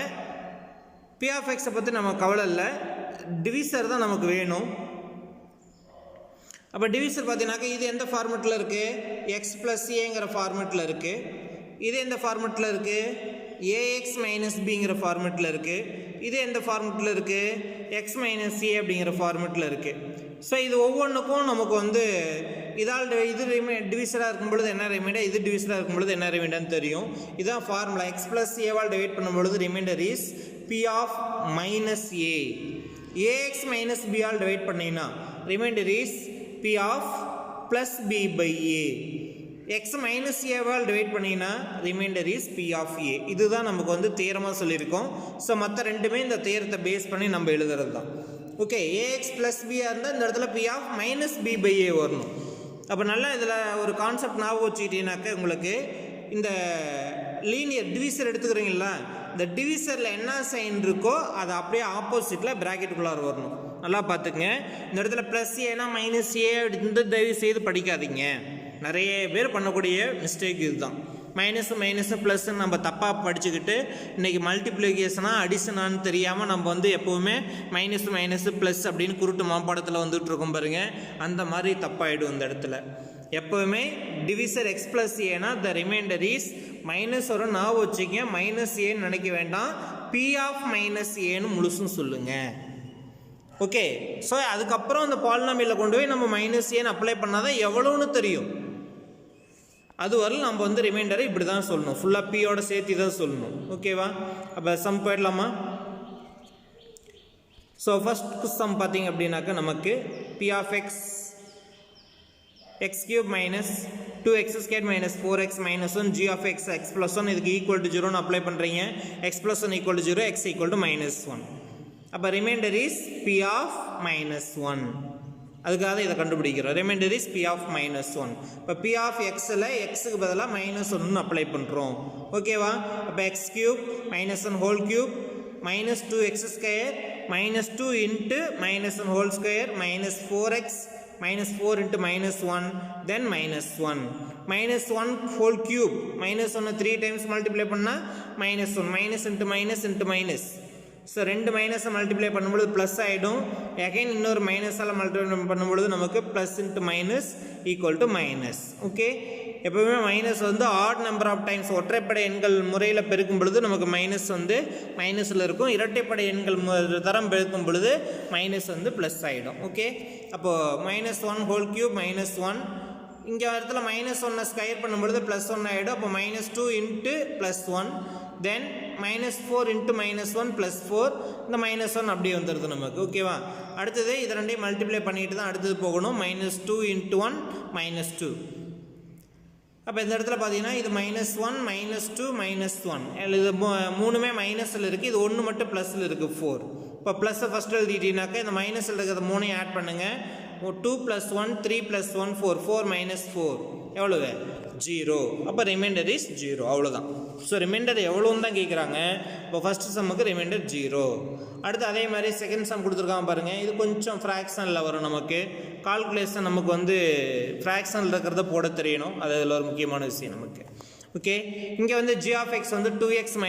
பி ஆஃப் எக்ஸை பற்றி நம்ம கவலை இல்லை, டிவிசர் தான் நமக்கு வேணும். அப்போ டிவிசர் பார்த்தீங்கன்னாக்கா இது எந்த ஃபார்மெட்டில் இருக்குது? எக்ஸ் ப்ளஸ் ஏங்கிற ஃபார்மெட்டில் இருக்குது. இது எந்த ஃபார்மெட்டில் இருக்குது? ஏஎக்ஸ் மைனஸ் பிங்கிற ஃபார்மெட்டில் இருக்குது. இது எந்த ஃபார்மெட்டில் இருக்குது? எக்ஸ் மைனஸ் ஏ அப்படிங்கிற ஃபார்மெட்டில் இருக்குது. ஸோ இது ஒவ்வொன்றுக்கும் நமக்கு வந்து இதால் இது டிவிசராக இருக்கும் பொழுது என்ன ரிமைண்டர், இது டிவிசராக இருக்கும் பொழுது என்ன ரிமைண்டர்னு தெரியும். இதுதான் ஃபார்முலா. எக்ஸ் ப்ளஸ் ஏவால் டிவைட் பண்ணும் பொழுது remainder is B of minus a. A x minus b ஆல் டிவைட் பண்ணிங்கன்னா remainder is B of plus b by a. X minus ஏவால் டிவைட் பண்ணிங்கன்னா remainder is B of a. இதுதான் நமக்கு வந்து தேரமாக சொல்லியிருக்கோம். ஸோ மற்ற ரெண்டுமே இந்த தேரத்தை பேஸ் பண்ணி நம்ம எழுதுறது தான். ஓகே, ஏஎக்ஸ் ப்ளஸ் பியாக இருந்தால் இந்த இடத்துல p of minus B by a வரணும். அப்போ நல்லா இதில் ஒரு கான்செப்ட் ஞாபகம் வச்சுக்கிட்டீங்கன்னாக்க உங்களுக்கு இந்த லீனியர் டிவிசர் எடுத்துக்கிறீங்களா, இந்த டிவிசரில் என்ன சைன் இருக்கோ அதை அப்படியே ஆப்போசிட்டில் ப்ராக்கெட்டுக்குள்ளார வரணும். நல்லா பார்த்துக்குங்க. இந்த இடத்துல ப்ளஸ் ஏனா மைனஸ் ஏ இந்த தயவு செய்து படிக்காதீங்க. நிறைய பேர் பண்ணக்கூடிய மிஸ்டேக் இதுதான். மைனஸும் ப்ளஸ்ன்னு நம்ம தப்பாக படிச்சுக்கிட்டு இன்றைக்கி மல்டிப்ளிகேஷனாக அடிஷனான்னு தெரியாமல் நம்ம வந்து எப்போவுமே மைனஸு ப்ளஸ் அப்படின்னு குருட்டு மாப்பாடத்தில் வந்துட்டு இருக்கோம் பாருங்கள். அந்த மாதிரி தப்பாயிடும் இந்த இடத்துல. எப்போவுமே டிவிசர் எக்ஸ் ப்ளஸ் ஏனா த ரிமைண்டர் இஸ் மைனஸ் வரும். நான் வச்சுக்கங்க, மைனஸ் ஏன்னு நினைக்க வேண்டாம், பி ஆஃப் மைனஸ் ஏன்னு முழுசும் சொல்லுங்கள். ஓகே, ஸோ அதுக்கப்புறம் அந்த பாலினாமியலில் கொண்டு போய் நம்ம மைனஸ் ஏன்னு அப்ளை பண்ணால் தான் எவ்வளோன்னு தெரியும். அது வரல நம்ம வந்து ரிமைண்டரை இப்படி தான் சொல்லணும், ஃபுல்லாக பியோட சேர்த்து தான் சொல்லணும். ஓகேவா? அப்போ சம் போயிடலாமா? ஸோ ஃபஸ்ட் சம் பார்த்தீங்க அப்படின்னாக்கா நமக்கு B of X X cube minus 2x square minus 4x minus 1 g of x x plus 1 இதுக்கு ஈக்குவல் டு 0ன்னு அப்ளை பண்ணுறீங்க. x plus 1 equal to 0, x equal to minus 1. அப்போ remainder is B of minus 1. அதுக்காக இதை கண்டுபிடிக்கிறோம். Remainder is B of minus 1. இப்போ p of எக்ஸில் எக்ஸுக்கு பதிலாக மைனஸ் 1 அப்ளை பண்ணுறோம். ஓகேவா? அப்போ X cube minus 1 whole cube minus 2x square minus 2 into minus 1 whole square minus 4x minus 4 into minus 1 then minus 1 minus 1 whole cube minus 1 3 times multiply பண்ணா minus 1 minus into minus into minus. So ரெண்டு மைனஸை multiply பண்ணும்பொழுது plus ஆகிடும். Again இன்னொரு மைனஸால் multiply பண்ணும்பொழுது நமக்கு plus into minus equal to minus. Okay, எப்போவுமே minus வந்து ஆட் நம்பர் ஆஃப் டைம்ஸ் ஒற்றைப்படை எண்கள் முறையில் பெருக்கும் பொழுது நமக்கு மைனஸ் வந்து மைனஸில் இருக்கும். இரட்டைப்படை எண்கள் தரம் பெருக்கும் பொழுது மைனஸ் வந்து ப்ளஸ் ஆகிடும். ஓகே, அப்போது மைனஸ் 1 ஹோல் கியூப் மைனஸ் 1, இங்கே இடத்துல மைனஸ் 1 ஸ்கொயர் பண்ணும்பொழுது ப்ளஸ் 1 ஆகிடும். அப்போ மைனஸ் 2 இன்ட்டு ப்ளஸ் 1 தென் மைனஸ் 4 இன்ட்டு மைனஸ் 1 ப்ளஸ் 4, இந்த மைனஸ் 1 அப்படியே வந்துடுது நமக்கு. ஓகேவா? அடுத்தது இது ரெண்டையும் மல்டிப்ளை பண்ணிட்டு தான் அடுத்தது போகணும். Minus 2 into 1 minus 2. அப்போ இந்த இடத்துல பார்த்தீங்கன்னா இது -1 -2 -1 இது மூணுமே மைனஸில் இருக்குது. இது ஒன்று மட்டும் ப்ளஸில் இருக்குது 4. இப்போ ப்ளஸ்ஸை ஃபஸ்ட்டு எழுதிட்டீங்கன்னாக்கா இந்த மைனஸில் இருக்கிறத மூணையும் ஆட் பண்ணுங்கள். 2 + 1 3 + 1 4 4 - 4 எவ்வளவு 0. அப்போ ரிமைண்டர் இஸ் 0. அவ்வளோதான். ஸோ ரிமைண்டர் எவ்வளோன்னு தான் கேட்குறாங்க. இப்போ ஃபஸ்ட்டு சம்முக்கு ரிமைண்டர் 0. அடுத்து அதே மாதிரி செகண்ட் சம் கொடுத்துருக்காங்க பாருங்கள். இது கொஞ்சம் ஃப்ராக்ஷனில் வரும். நமக்கு கால்குலேஷன் நமக்கு வந்து ஃப்ராக்ஷனில் இருக்கிறத போட தெரியணும். அது அதில் ஒரு முக்கியமான விஷயம் நமக்கு. ஓகே, இங்கே வந்து g of x வந்து 2x -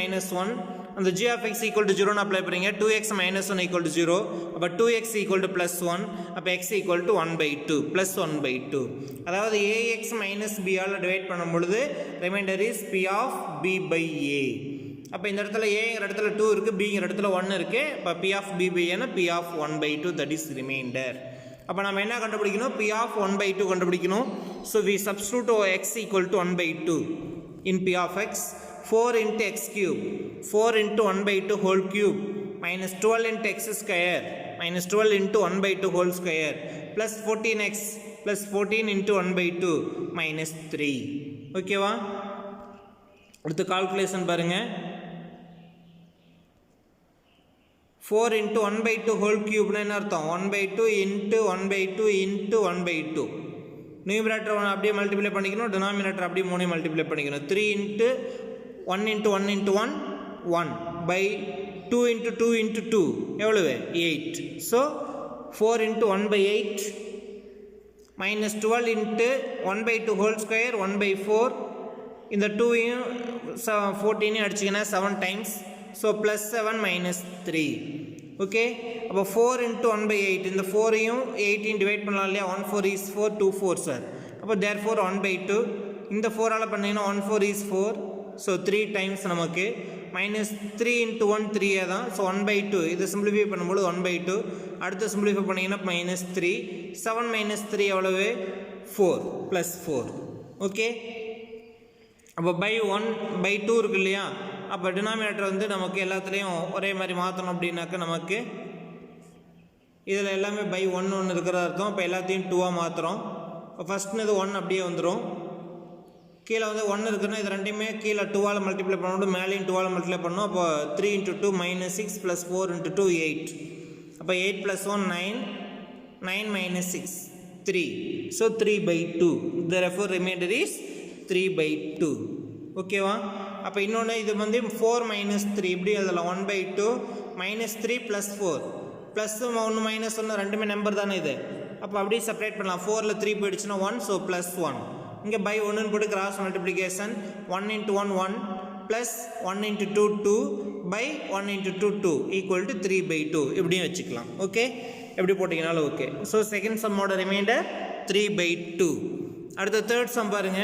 1 அந்த g of x equal to 0 apply பண்ணுங்க 2x minus 1 equal to 0 அப்ப 2x equal to plus 1 அப்ப x equal to 1 by 2 plus 1 by 2 அதாவது ax minus b all divide பண்ணும் பொழுது remainder is p of b by a அப்ப இந்த இடத்துல a ங்கற இடத்துல 2 இருக்கு b ங்கற இடத்துல 1 இருக்கு அப்ப p of b by a னா p of 1 by 2 that is remainder அப்ப நாம என்ன கண்டுபிடிக்கணும் p of 1 by 2 கண்டுபிடிக்கணும் so we substitute x equal to 1 by 2 in p of x 4 into x cube 4 into 1 by 2 whole cube minus 12 into x square minus 12 into 1 by 2 whole square plus 14x plus 14 into 1 by 2 minus 3 okay வா அடுத்து calculation பாருங்க 4 into 1 by 2 whole cube னா என்ன அர்த்தம் 1 by 2 into 1 by 2 into 1 by 2 numerator அப்படியே multiply பண்ணிக்கணும் denominator அப்படியே மூணையும் மல்டிப்ளை பண்ணிக்கணும் 3 into 1 into 1 into 1 1 by 2 into 2 into 2 எவ்வளவு 8 so 4 into 1 by 8 minus 12 into 1 by 2 whole square 1 by 4 இந்த 2 யும் 14 அடிச்சீங்கன்னா 7 times so plus 7 minus 3 okay அப்ப 4 into 1 by 8 இந்த 4 யும் 18 டிவைட் பண்ணலாம் இல்லையா 1 4 is 4 2 4 sir அப்ப therefore 1 by 2 இந்த 4 ஆல பண்ணீங்கன்னா 1 4 is 4 so 3 times நமக்கு minus 3 into 1 3 தான் so 1 by 2 இது சிம்பிளிஃபை பண்ணும்போது 1 by 2 அடுத்து சிம்பிளிஃபை பண்ணீங்கன்னா minus 3 7 minus 3 எவ்வளவு 4 plus 4 okay அப்ப by 1 by 2 இருக்கு இல்லையா அப்ப டினாமினேட்டர் வந்து நமக்கு எல்லாத்துலயும் ஒரே மாதிரி மாத்தணும் அப்படினாக்க நமக்கு இதுல எல்லாமே by 1 1 இருக்குற அர்த்தம் அப்ப எல்லாத்தையும் 2 ஆ மாத்துறோம் ஃபர்ஸ்ட் இது 1 அப்படியே வந்துரும் கீழ வந்து 1 இருக்குன்னா இது ரெண்டையுமே கீழ 2 ஆல மல்டிப்ளை பண்ணும்போது மேலேயும் 2 ஆல மல்டிப்ளை பண்ணனும் அப்ப 3 into 2 minus 6 plus 4 into 2 8 அப்ப 8 plus 1 9 9 minus 6 3 so 3 by 2 therefore remainder is 3 by 2 ஓகேவா அப்ப இன்னொன்னு இது வந்து 4 minus 3 இப்படி எழுதலாம் 1 by 2 minus 3 plus 4 plus 1 minus 1 ரெண்டுமே நம்பர் தானே இது அப்ப அப்படியே செப்பரேட் பண்ணலாம் 4 ல 3 போயிடுச்சுனா 1 so plus 1 இங்க by 1 ன்னு போட்டு cross multiplication 1 into 1 1 plus 1 into 2 2 by 1 into 2 2 equal to 3 by 2 இப்படியும் வெச்சுக்கலாம் ஓகே எப்படி போடிங்கனாலும் ஓகே சோ செகண்ட் சம்மோட ரிமைண்டர் 3 by 2 அடுத்து தேர்ட் சம் பாருங்க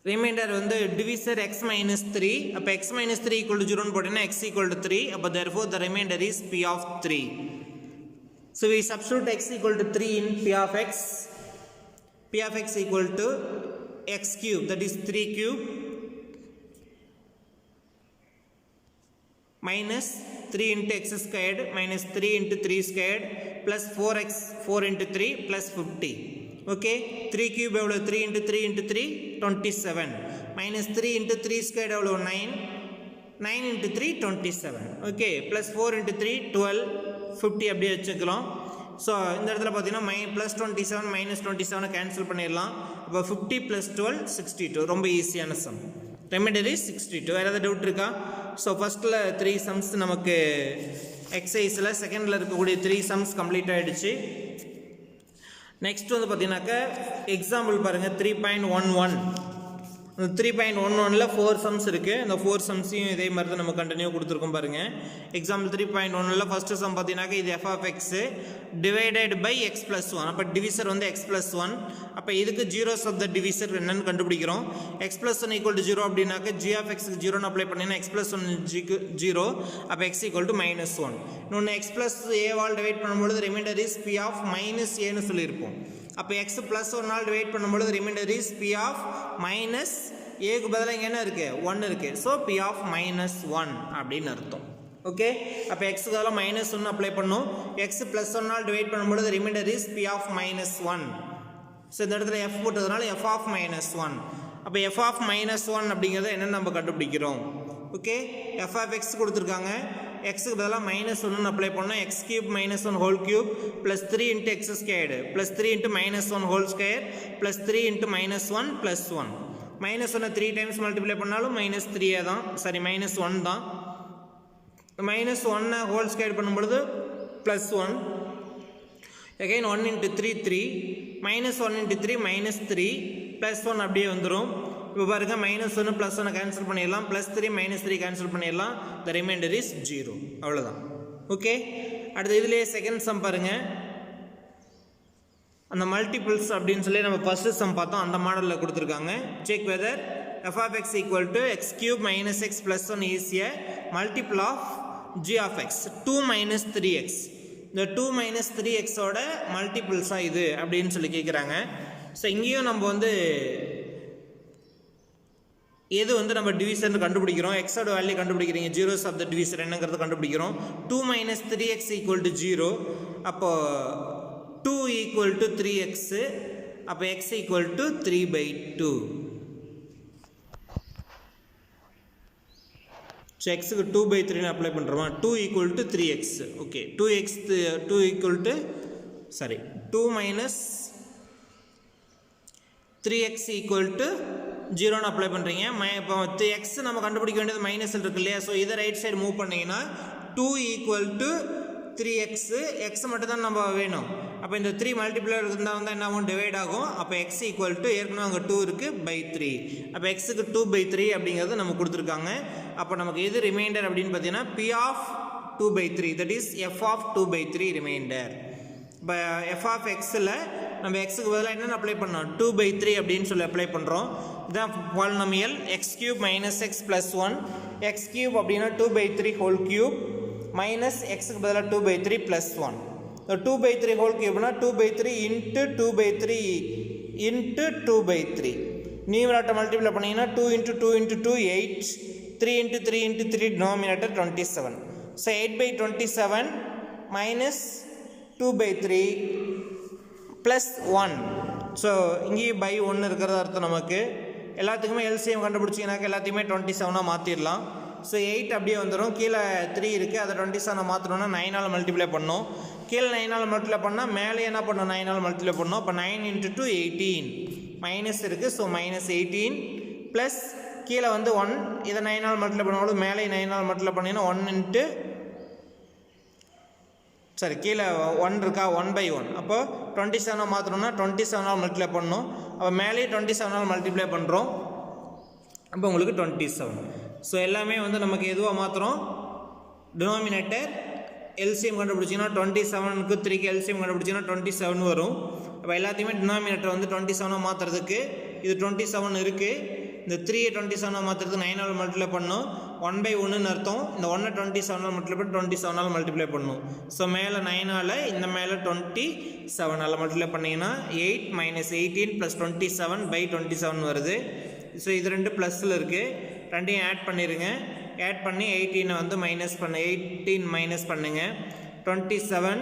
ரிமைண்டர் வந்து டிவிசர் x minus 3 அப்ப x minus 3 equal to 0 ன்னு போட்டீங்கன்னா x equal to 3 அப்ப therefore the remainder is p of 3 so we substitute x equal to 3 in p of x equal to x cube that is 3 cube minus 3 into x squared minus 3 into 3 squared plus 4x 4 into 3 plus 50 okay 3 cube எவ்வளவு 3 into 3 into 3 27 minus 3 into 3 squared எவ்வளவு 9 9 into 3 27 okay plus 4 into 3 12 50 அப்படியே வெச்சுக்கலாம் so இந்த இடத்துல பாத்தீங்கன்னா plus 27 minus 27 cancel பண்ணிரலாம் அப்ப 50 plus 12 62 ரொம்ப ஈஸியான சம் remainder is 62 வேற ஏதாவது டவுட் இருக்கா so firstல 3 sums நமக்கு எக்சர்சைஸ்ல செகண்ட்ல இருக்க கூடிய 3 sums கம்ப்ளீட் ஆயிடுச்சு நெக்ஸ்ட் வந்து பாத்தீங்கன்னாக்க எக்ஸாம்பிள் பாருங்க 3.11 அந்த 3.11 ல 4 சம்ஸ் இருக்கு அந்த 4 சம்ஸையும் இதே மாதிரி தான் நம்ம கண்டினியூ கொடுத்திருக்கோம் பாருங்க எக்ஸாம்பிள் 3.1 ல ஃபர்ஸ்ட் சம் பாத்தீங்கன்னாக்க இது f of x divided by x plus 1 அப்ப டிவிசர் வந்து x plus 1 அப்ப இதுக்கு ஜீரோஸ் ஆஃப் த டிவிசர் என்னன்னு கண்டுபிடிக்கிறோம் x plus 1 equal to 0 அப்படினாக்க g of x க்கு 0 ன்னு அப்ளை பண்ணினா x plus 1 0 அப்ப x equal to minus 1 இன்னொன்னு x plus a ஆல் டிவைட் பண்ணும்போது remainder is p of minus a ன்னு சொல்லி இருப்போம் அப்ப x plus 1 ஆல் டிவைட் பண்ணும்போது remainder is p of minus a க்கு பதிலா இங்க என்ன இருக்கு 1 இருக்கு சோ p of minus 1 அப்படினு அர்த்தம் ஓகே அப்ப x க்கு பதிலா -1 அப்ளை பண்ணோம் x plus 1 ஆல் டிவைட் பண்ணும்போது remainder is p of minus 1 so இந்த இடத்துல f போட்டதனால f of minus 1 அப்ப f of minus 1 அப்படிங்கறது என்ன நம்ம கண்டுபிடிக்கிறோம் ஓகே f of x கொடுத்திருக்காங்க x க்கு பதிலா -1 ன்னு அப்ளை பண்ணா x cube minus 1 whole cube plus 3 into x squared plus 3 into minus 1 whole square plus 3 into minus 1 plus 1 minus 1 3 times multiply பண்ணாலும் minus 3 தான் சாரி minus 1 தான் minus 1 whole square பண்ணும்போது plus 1 again 1 into 3 3 minus 1 into 3 minus 3 plus 1 அப்படியே வந்துரும் இப்போ பாருங்க -1 +1 cancel பண்ணிடலாம், +3 -3 cancel பண்ணிடலாம், the remainder is 0. அவ்வளோதான். ஓகே, அடுத்து இதுலேயே செகண்ட் சம் பாருங்க. அந்த மல்டிபிள்ஸ் அப்படின்னு சொல்லி நம்ம ஃபர்ஸ்ட் சம் பார்த்தோம், அந்த மாடலில் கொடுத்துருக்காங்க. Check weather f of x equal to x³ - x + 1 is a multiple of g of x 2 - 3x. இந்த 2 - 3x ஓட மல்டிபிள்ஸா இது அப்படின்னு சொல்லி கேட்குறாங்க. ஸோ இங்கேயும் நம்ம வந்து எது வந்து நம்ம டிவிசன் கண்டுபிடிக்கிறோம், எக்ஸோட வேல்யூ கண்டுபிடிக்கிறீங்க, ஜீரோஸ் ஆஃப் த டிவிசன் என்னங்கிறத கண்டுபிடிக்கிறோம். 2 - 3x = 0. அப்போ 2 = 3x, அப்போ x = 3/2. ஸோ எக்ஸுக்கு 2/3 அப்ளை பண்ணுறோமா, 2 = 3x. ஓகே, 2 - 3x = 0ன்னு அப்ளை பண்ணுறீங்க. இப்போ எக்ஸ் நம்ம கண்டுபிடிக்க வேண்டியது மைனஸில் இருக்கு இல்லையா, ஸோ இதை ரைட் சைடு மூவ் பண்ணிங்கன்னா 2 = 3x, எக்ஸ் மட்டும் தான் நம்ம வேணும். அப்போ இந்த 3 மல்டிப்ளர் இருந்தால் வந்து என்ன ஆகும், டிவைட் ஆகும். அப்போ x = ஏற்கனவே அங்கே 2 இருக்குது /3. அப்போ எக்ஸுக்கு 2/3 அப்படிங்கிறது நம்ம கொடுத்துருக்காங்க. அப்போ நமக்கு எது ரிமைண்டர் அப்படின்னு பார்த்தீங்கன்னா p of 2/3, that is f of 2/3 remainder. இப்போ f of xல் நம்ம எக்ஸுக்கு பதிலாக என்னென்ன அப்ளை பண்ணோம், 2/3 அப்படின்னு சொல்லி அப்ளை பண்ணுறோம். இதுதான் பாலினாமியல் x³ - x + 1. x³ அப்படின்னா 2/3 ஹோல் கியூப் மைனஸ் எக்ஸுக்கு பதிலாக 2/3 + 1. 2/3 ஹோல் கியூப்னா 2/3 × 2/3 × 2/3. நியூமரேட்டர் மல்டிப்ளை பண்ணிங்கன்னா 2 × 2 × 2 8, 3 × 3 × 3 டினாமினேட்டர் 27. ஸோ 8/27 - 2/3 + 1. ஸோ இங்கேயும் /1 இருக்கிறத அர்த்தம். நமக்கு எல்லாத்துக்குமே எல்சிஎம் கண்டுபிடிச்சிங்கனாக்க எல்லாத்தையுமே 27 மாற்றிடலாம். ஸோ 8 அப்படியே வந்துடும், கீழே 3 இருக்குது, அதை 27 மாற்றணும்னா 9ஆல் மல்டிப்ளை பண்ணோம். கீழே 9ஆல் மல்டிப்ளை பண்ணால் மேலே என்ன பண்ணணும், 9ஆல் மல்டிப்ளை பண்ணோம். அப்போ 9 × 2 18 மைனஸ் இருக்குது, ஸோ -18 ப்ளஸ் கீழே வந்து 1, இதை 9ஆல் மல்டிப்ளை பண்ணும்போது மேலே 9ஆல் மல்டிப்ளை பண்ணிங்கன்னா 1 கீழே 1 இருக்கா, 1/1. அப்போ 27 மாற்றணும்னா 27ஆல் மல்டிப்ளை பண்ணணும். அப்போ மேலே 27ஆல் மல்டிப்ளை பண்ணுறோம். அப்போ உங்களுக்கு 27. ஸோ எல்லாமே வந்து நமக்கு எதுவாக மாற்றுறோம், டினாமினேட்டர் எல்சிஎம் கண்டுபிடிச்சிங்கன்னா 27க்கு 3க்கு எல்சிஎம் கண்டுபிடிச்சிங்கன்னா 27 வரும். அப்போ எல்லாத்தையுமே டினாமினேட்டர் வந்து 27 மாற்றுறதுக்கு இது 27 இருக்குது. இந்த 3 27 மாற்றுறதுக்கு 9ஆல் மல்டிப்ளை பண்ணணும், 1/1ன்னு அர்த்தம். இந்த 1 27ஆல் மல்டிப்ளை பண்ணி 27ஆல் மல்டிப்ளை பண்ணணும். ஸோ மேலே 9ஆல், இந்த மேலே 27ஆல் மல்டிப்ளை பண்ணிங்கன்னா 8 - 18 + 27/27 வருது. ஸோ இது 2 ப்ளஸில் இருக்குது, ரெண்டையும் ஆட் பண்ணிடுங்க. ஆட் பண்ணி 18 வந்து -18 மைனஸ் பண்ணுங்கள். 27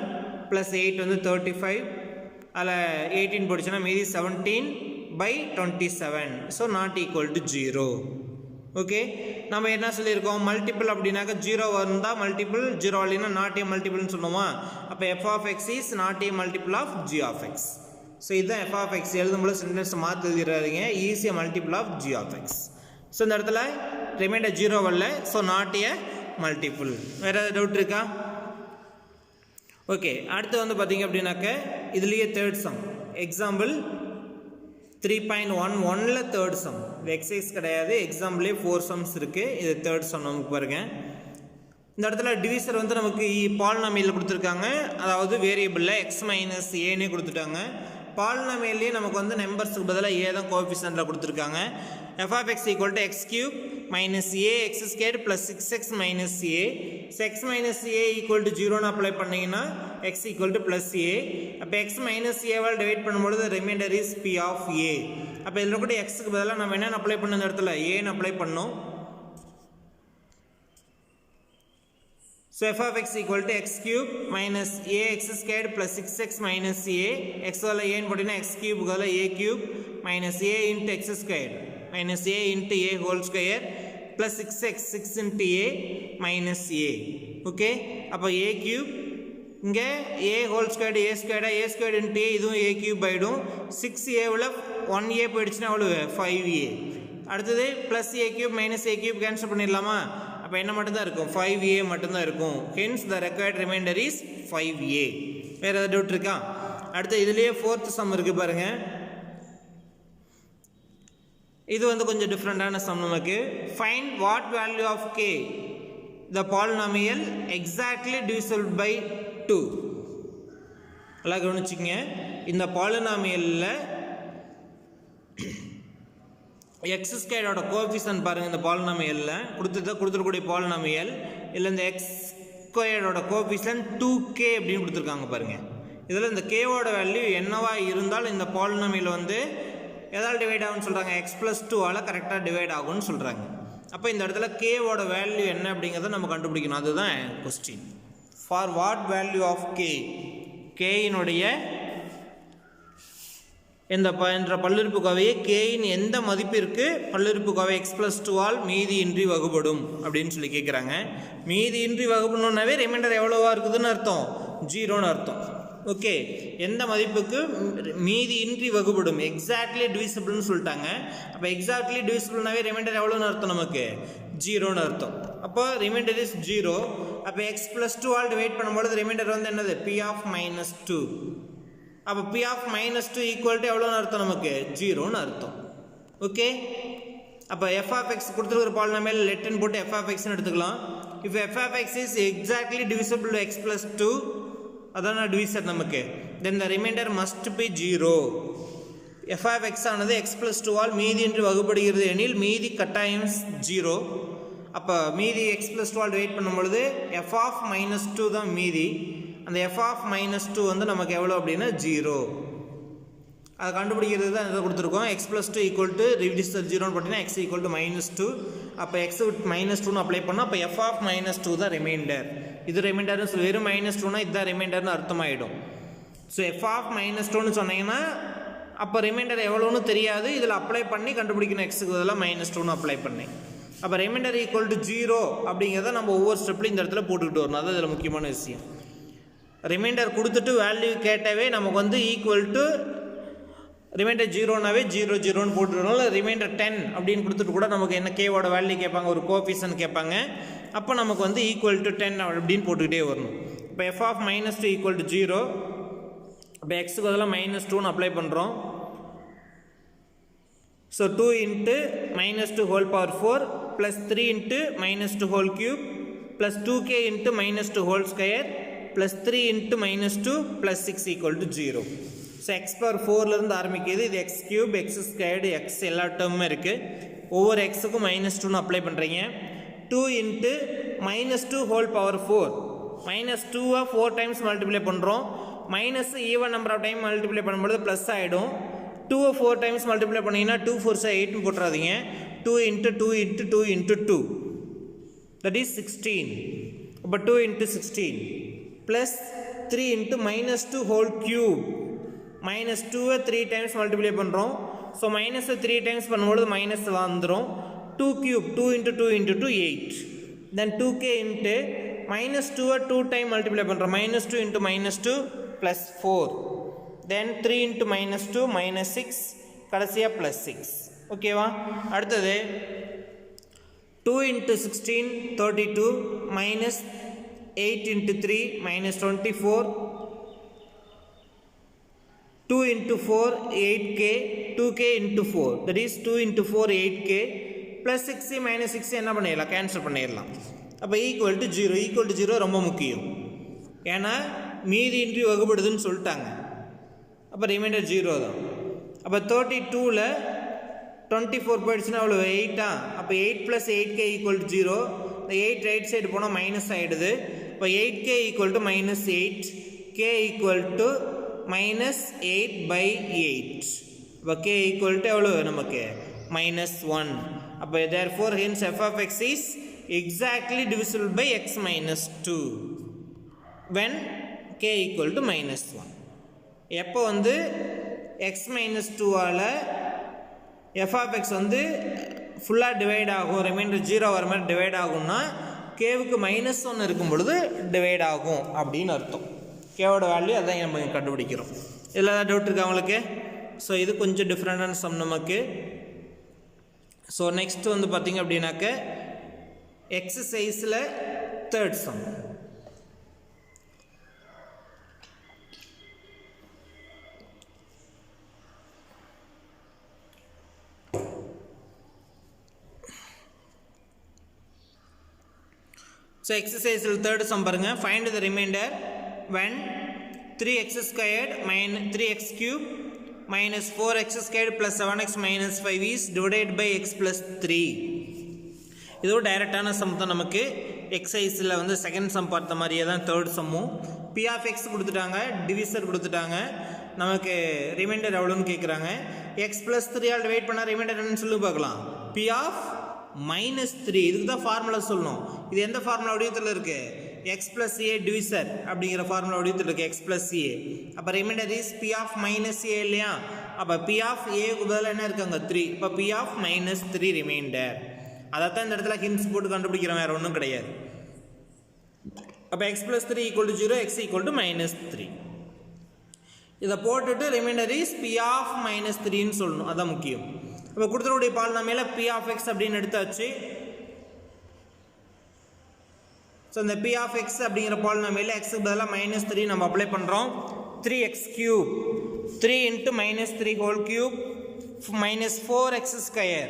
+ 8 வந்து 35, அதில் 18 போடுச்சுன்னா மீதி 17/27. So not equal to 0. Okay, நம்ம என்ன சொல்லியிருக்கோம், மல்டிபிள் அப்படின்னாக்க 0 வந்தால் மல்டிபிள், 0 இல்லைன்னா நாட் ஏ மல்டிபிள்னு சொல்லுவோமா. அப்போ f of x is not a multiple of g of x. So இதுதான் f of x. எழுதும்போது சென்டென்ஸ் மாற்றி எழுதிடுறாதீங்க, ஈஸியாக multiple of g of x. So இந்த இடத்துல ரிமைண்டர் 0 வரல, ஸோ நாட் ஏ மல்டிபிள். வேறு ஏதாவது டவுட் இருக்கா? ஓகே, அடுத்து வந்து பார்த்தீங்க அப்படின்னாக்க இதுலேயே தேர்ட் சம், எக்ஸாம்பிள் 3.11ல் தேர்ட் சம். இது எக்ஸசைஸ் கிடையாது, எக்ஸாம்பிளே 4 சம்ஸ் இருக்குது. இது தேர்ட் சம் நமக்கு பாருங்கள். இந்த இடத்துல டிவிசர் வந்து நமக்கு பாலினாமியல் கொடுத்துருக்காங்க, அதாவது வேரியபிளில் x - aனே கொடுத்துட்டாங்க. பாலினாமியல்லையே நமக்கு வந்து நம்பர்ஸுக்கு பதிலாக a தான் கோஎஃபிஷியன்ட்டில் கொடுத்துருக்காங்க. f of x = x³ - ax² + 6x - a. So x - a = 0ன்னு apply பண்ணிங்கன்னா x = +a. அப்போ x - a-வால் டிவைட் பண்ணும்பொழுது remainder is p of a. அப்போ இதில் கூட எக்ஸுக்கு பதிலாக நம்ம என்னென்னு அப்ளை பண்ண இந்த இடத்துல ஏன்னு அப்ளை பண்ணோம். So f of x = x³ - ax² + 6x - a. x வால a போட்டினா x³ பதிலா a³ - a × x² - a × a whole square + 6x 6 × a - a. Okay, அப்போ a³ இங்கே a whole square a square × a இதுவும் a³ ஆகிடும். 6a-வில் 1a போயிடுச்சுன்னா அவ்வளோ 5a. அடுத்தது +a³ - a³ cancel பண்ணிடலாமா. அப்போ என்ன மட்டும்தான் இருக்கும், 5a மட்டும்தான் இருக்கும். Hence the required reminder is 5a. வேறு ஏதாவது டவுட் இருக்கா? அடுத்து இதுலேயே 4th சம் இருக்குது பாருங்கள். இது வந்து கொஞ்சம் டிஃப்ரெண்டான சம் நமக்கு. Find what value of k the polynomial exactly divisible by 2. நல்லா கவனிச்சிங்க. இந்த பாலினாமியலில் எக்ஸ் ஸ்கொயரோட கோஎஃபிஷியன்ட் பாருங்கள். இந்த பாலினாமியலில் கொடுத்துருக்கக்கூடிய பாலினாமியல் இல்லை இந்த எக்ஸ் ஸ்கொயரோட கோஎஃபிஷியன்ட் 2k அப்படின்னு கொடுத்துருக்காங்க பாருங்கள். இதில் இந்த கேவோட வேல்யூ என்னவா இருந்தால் இந்த பாலினாமியல் வந்து எதால் டிவைட் ஆகும்னு சொல்கிறாங்க, எக்ஸ் ப்ளஸ் 2ஆல் கரெக்டாக டிவைட் ஆகும்னு சொல்கிறாங்க. அப்போ இந்த இடத்துல கேவோட வேல்யூ என்ன அப்படிங்கிறத நம்ம கண்டுபிடிக்கணும். அதுதான் question. For what value of கேயினுடைய என்ற பல்லுறுப்புக்கோவையை கேயின் எந்த மதிப்பிற்கு பல்லுறுப்புக்கோவை எக்ஸ் ப்ளஸ் 2ஆல் மீதியின்றி வகுப்படும் அப்படின்னு சொல்லி கேட்குறாங்க. மீதியின்றி வகுப்பணுன்னாவே ரிமைண்டர் எவ்வளோவா இருக்குதுன்னு அர்த்தம், 0ன்னு அர்த்தம். ஓகே, எந்த மதிப்புக்கு மீதியின்றி வகுப்படும், எக்ஸாக்ட்லி டிவிசிபிள்னு சொல்லிட்டாங்க. அப்போ எக்ஸாக்ட்லி டிவிசிபிள்னாவே ரிமைண்டர் எவ்வளோன்னு அர்த்தம், நமக்கு 0ன்னு அர்த்தம். அப்போ ரிமைண்டர் இஸ் 0. அப்போ எக்ஸ் ப்ளஸ் 2ஆல் டிவைட் பண்ணும்போது ரிமைண்டர் வந்து என்னது, பி ஆஃப் மைனஸ் 2. அப்போ p of minus 2 equal to எவ்வளோன்னு அர்த்தம், நமக்கு 0ன்னு அர்த்தம். ஓகே, அப்போ எஃப் ஆஃப் எக்ஸ் கொடுத்துருக்கிற பாலினாமியல் லெட்டன் போட்டு எஃப் ஆஃப் எக்ஸ்னு எடுத்துக்கலாம். If f of X is exactly divisible to x plus 2, அதான டிவிசர் நமக்கு, then the remainder must be 0. F of x ஆனது எக்ஸ் ப்ளஸ் 2ஆல் மீதி என்று வகுப்படுகிறது எனில் மீதி கட்டாயம் 0. அப்போ மீதி எக்ஸ் ப்ளஸ் 2ஆல் டிவைட் பண்ணும்பொழுது எஃப் ஆஃப் மைனஸ் 2 தான் மீதி. அந்த எஃப் ஆஃப் மைனஸ் 2 வந்து நமக்கு எவ்வளோ அப்படின்னா 0. அதை கண்டுபிடிக்கிறது தான் இதை கொடுத்துருக்கோம். X plus 2 equal to divisor 0ன்னு போட்டிங்கன்னா எக்ஸ் ஈக்குவல் டு மைனஸ் 2. அப்போ எக்ஸ் மைனஸ் 2ன்னு அப்ளை பண்ணால் அப்போ எஃப் ஆஃப் மைனஸ் 2 தான் ரிமைண்டர். இது ரிமைண்டர்னு சொல்லி வெறும் மைனஸ் 2னா இதுதான் ரிமைண்டர்னு அர்த்தமாயிடும். ஸோ எஃப் ஆஃப் மைனஸ் 2ன்னு சொன்னீங்கன்னா அப்போ ரிமைண்டர் எவ்வளோன்னு தெரியாது, இதில் அப்ளை பண்ணி கண்டுபிடிக்கணும். எக்ஸுக்கு இதெல்லாம் மைனஸ் 2ன்னு அப்ளை பண்ணி அப்போ ரிமைண்டர் ஈக்குவல் டு 0 அப்படிங்கிறத நம்ம ஒவ்வொரு ஸ்டெப்லையும் இந்த இடத்துல போட்டுக்கிட்டு வரணும். அது இதில் முக்கியமான விஷயம். ரிமைண்டர் கொடுத்துட்டு வேல்யூ கேட்டாவே நமக்கு வந்து ஈக்குவல் டு ரிமைண்டர் 0னாவே 0 0ன்னு போட்டுருவோம். இல்லை ரிமைண்டர் 10 அப்படின்னு கொடுத்துட்டு கூட நமக்கு என்ன கேவோட வேல்யூ கேட்பாங்க, ஒரு கோஎஃபிஷியன்ட் கேட்பாங்க. அப்போ நமக்கு வந்து ஈக்குவல் டு 10 அப்படின்னு போட்டுக்கிட்டே வரணும். இப்போ f of minus 2 equal to 0. இப்போ எக்ஸுக்கு அதெல்லாம் மைனஸ் 2ன்னு அப்ளை பண்ணுறோம். So 2 into minus 2 whole power 4 plus 3 into minus 2 whole cube plus 2k into minus 2 whole square plus 3 into minus 2 plus 6 equal to 0. So x power 4லேருந்து ஆரம்பிக்குது. இது x cube, x squared, x எல்லா டேர்மும் இருக்குது. ஒவ்வொரு எக்ஸுக்கும் minus 2ன்னு apply பண்ணுறீங்க. 2 into minus 2 whole power 4 minus 2 4 times multiply பண்ணுறோம். Minus even number of time multiply பண்ணும்போது ப்ளஸ் ஆகிடும். 2 4 டைம்ஸ் மல்டிப்ளை பண்ணிங்கன்னா 2 4 8ன்னு போட்டுறாதீங்க. 2 into 2 into 2 into 2 that is 16. அப்போ 2 into 16 plus 3 into minus 2 whole cube. Minus 2 3 times multiply பண்ணுறோம். So minus 3 times பண்ணும்போது minus வந்துடும். 2 cube 2 into 2 into 2 8. Then 2k into minus 2 2 time multiply பண்ணுறோம். Minus 2 into minus 2 plus 4. Then 3 into minus 2 minus 6, கடைசியாக plus 6. ஓகேவா? அடுத்தது 2 into 16 32 minus 8 into 3 minus 24. 2 into 4 8k, 2k into 4 that is 2 into 4 8k plus 6 minus 6 என்ன பண்ணிடலாம், cancel பண்ணிடலாம். அப்போ equal to 0. Equal to 0 ரொம்ப முக்கியம், ஏன்னா மீதியின்றி வகுப்படுதுன்னு சொல்லிட்டாங்க. அப்போ ரிமைண்டர் 0 தான். அப்போ 32ல் 24 போயிடுச்சுன்னா அவ்வளோ 8ஆ. அப்போ 8 + 8k ஈக்குவல் டு 0. இந்த 8 ரைட் சைடு போனால் மைனஸ் ஆகிடுது. இப்போ 8k equal to minus 8, k equal to minus 8/8. அப்போ k ஈக்குவல் டு எவ்வளோ நமக்கு மைனஸ் 1. அப்போ therefore hence f of x is exactly divisible by x minus 2 when k equal to minus 1. எப்போ வந்து x minus 2ஆல் f of x வந்து ஃபுல்லாக divide ஆகும், reminder 0 வர மாதிரி டிவைட் ஆகும்னா கேவுக்கு மைனஸ் 1 இருக்கும் பொழுது டிவைட் ஆகும் அப்படின்னு அர்த்தம். கேவோட வேல்யூ அதான் நம்ம கண்டுபிடிக்கிறோம். இதில் ஏதாவது டவுட் இருக்கா உங்களுக்கு? ஸோ இது கொஞ்சம் டிஃப்ரெண்டான சம் நமக்கு. ஸோ நெக்ஸ்ட் வந்து பார்த்திங்க அப்படின்னாக்க எக்ஸசைஸில் தேர்ட் சம். ஸோ எக்ஸசைஸில் தேர்ட் சம் பாருங்க. Find the remainder when 3x squared minus 3x cube minus 4x squared plus 7x minus 5 is divided by x plus 3. இது ஒரு டைரக்டான சம் தான். நமக்கு எக்ஸசைஸில் வந்து செகண்ட் சம் பார்த்த மாதிரியே தான் தேர்ட் சம்மும். பி ஆஃப் எக்ஸ் கொடுத்துட்டாங்க, டிவிசர் கொடுத்துட்டாங்க, நமக்கு ரிமைண்டர் எவ்வளோன்னு கேட்குறாங்க. எக்ஸ் ப்ளஸ் 3 ஆல் டிவைட் பண்ணால் ரிமைண்டர் என்னன்னு சொல்லி பார்க்கலாம். பி ஆஃப் -3, இதுக்கு தான் ஃபார்முலா சொல்லணும். இது எந்த ஃபார்முலா வடிவத்தில் இருக்குது? எக்ஸ் ப்ளஸ் ஏ டிவிசர் அப்படிங்கிற ஃபார்முலா வடிவத்தில் இருக்குது, எக்ஸ் ப்ளஸ் ஏ. அப்போ remainder is B of -a இல்லையா? அப்போ பி ஆஃப் ஏக்கு பதிலாக என்ன இருக்காங்க? 3. இப்போ பி ஆஃப் -3 ரிமைண்டர். அதைத்தான் இந்த இடத்துல ஹிண்ட்ஸ் போட்டு கண்டுபிடிக்கிறோம், வேறு ஒன்றும் கிடையாது. அப்போ எக்ஸ் ப்ளஸ் 3 = 0, எக்ஸ் = -3. இதை போட்டுட்டு ரிமைண்டர் இஸ் பி ஆஃப் -3ன்னு சொல்லணும், அதுதான் முக்கியம். இப்போ கொடுத்துருடைய பாலினாமியல பி ஆஃப் எக்ஸ் அப்படின்னு எடுத்தாச்சு. ஸோ இந்த பி ஆஃப் எக்ஸ் அப்படிங்கிற பாலினாமியல எக்ஸுக்கு பதிலாக -3 நம்ம அப்ளை பண்ணுறோம். 3x cube 3 × -3 whole cube minus 4x square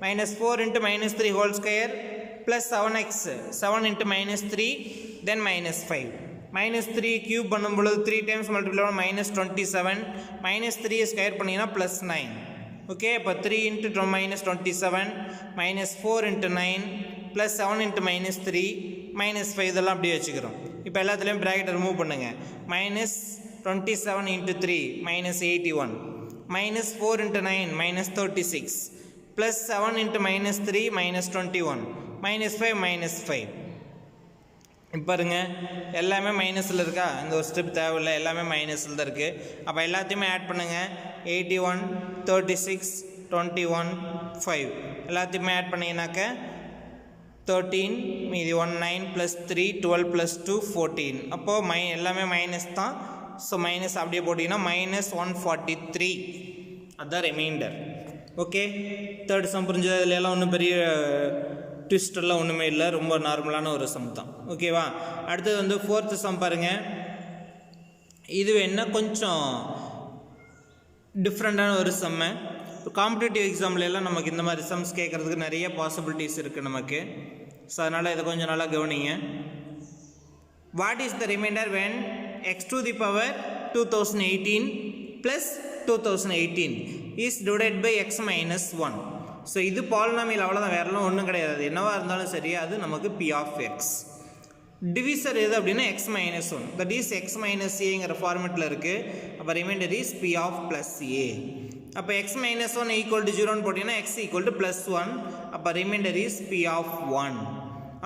minus 4 × -3 whole square plus 7x 7 × -3 then -5 -3 cube பண்ணும் பொழுது 3 times multiply -27 -3 ஸ்கொயர் பண்ணிங்கன்னா +9. ஓகே, இப்போ 3 × -27 -4 × 9 + 7 × -3 -5 இதெல்லாம் அப்படியே வச்சுக்கிறோம். இப்போ எல்லாத்துலேயும் ப்ராக்கெட்டை ரிமூவ் பண்ணுங்கள். -27 × 3 -81 -4 × 9 -36 + 7 × -3 -21 -5 -5. இப்போ பாருங்க, எல்லாமே மைனஸில் இருக்கா? இந்த ஒரு ஸ்டெப் தேவையில்லை, எல்லாமே மைனஸில் தான் இருக்குது. அப்போ எல்லாத்தையுமே ஆட் பண்ணுங்கள். 81 36 21 5 எல்லாத்தையுமே ஆட் பண்ணிங்கனாக்க 13 மீதி 1 9 + 3 12 + 2 14. அப்போது எல்லாமே மைனஸ் தான். ஸோ மைனஸ் அப்படியே போட்டிங்கன்னா -143 அதுதான் ரிமைண்டர். ஓகே, தேர்ட் சம் புரிஞ்சது. இதில் எல்லாம் ஒன்றும் பெரிய ட்விஸ்டெல்லாம் ஒன்றுமே இல்லை, ரொம்ப நார்மலான ஒரு சம் தான். ஓகேவா? அடுத்தது வந்து ஃபோர்த்து சம் பாருங்கள். இது என்ன கொஞ்சம் டிஃப்ரெண்ட்டான ஒரு சம்மு. காம்படிட்டிவ் எக்ஸாம்லாம் நமக்கு இந்த மாதிரி சம்ஸ் கேட்குறதுக்கு நிறைய பாசிபிலிட்டிஸ் இருக்குது நமக்கு. ஸோ அதனால் இதை கொஞ்சம் நல்லா கவனிங்க. What is the remainder when x⁴ 2018 + 2018 is divided by x - 1. So இது பாலினாமியல், அவ்வளோதான், வேறெல்லாம் ஒன்றும் கிடையாது. என்னவாக இருந்தாலும் சரி, அது நமக்கு பி ஆஃப் எக்ஸ். டிவிசர் எது அப்படின்னா x - 1, தட் இஸ் x - aங்கிற ஃபார்மெட்டில் இருக்குது. அப்போ remainder is B of +a. அப்போ x - 1 = 0ன்னு போட்டிங்கன்னா x = +1. அப்போ ரிமைண்டர் இஸ் பி ஆஃப் 1.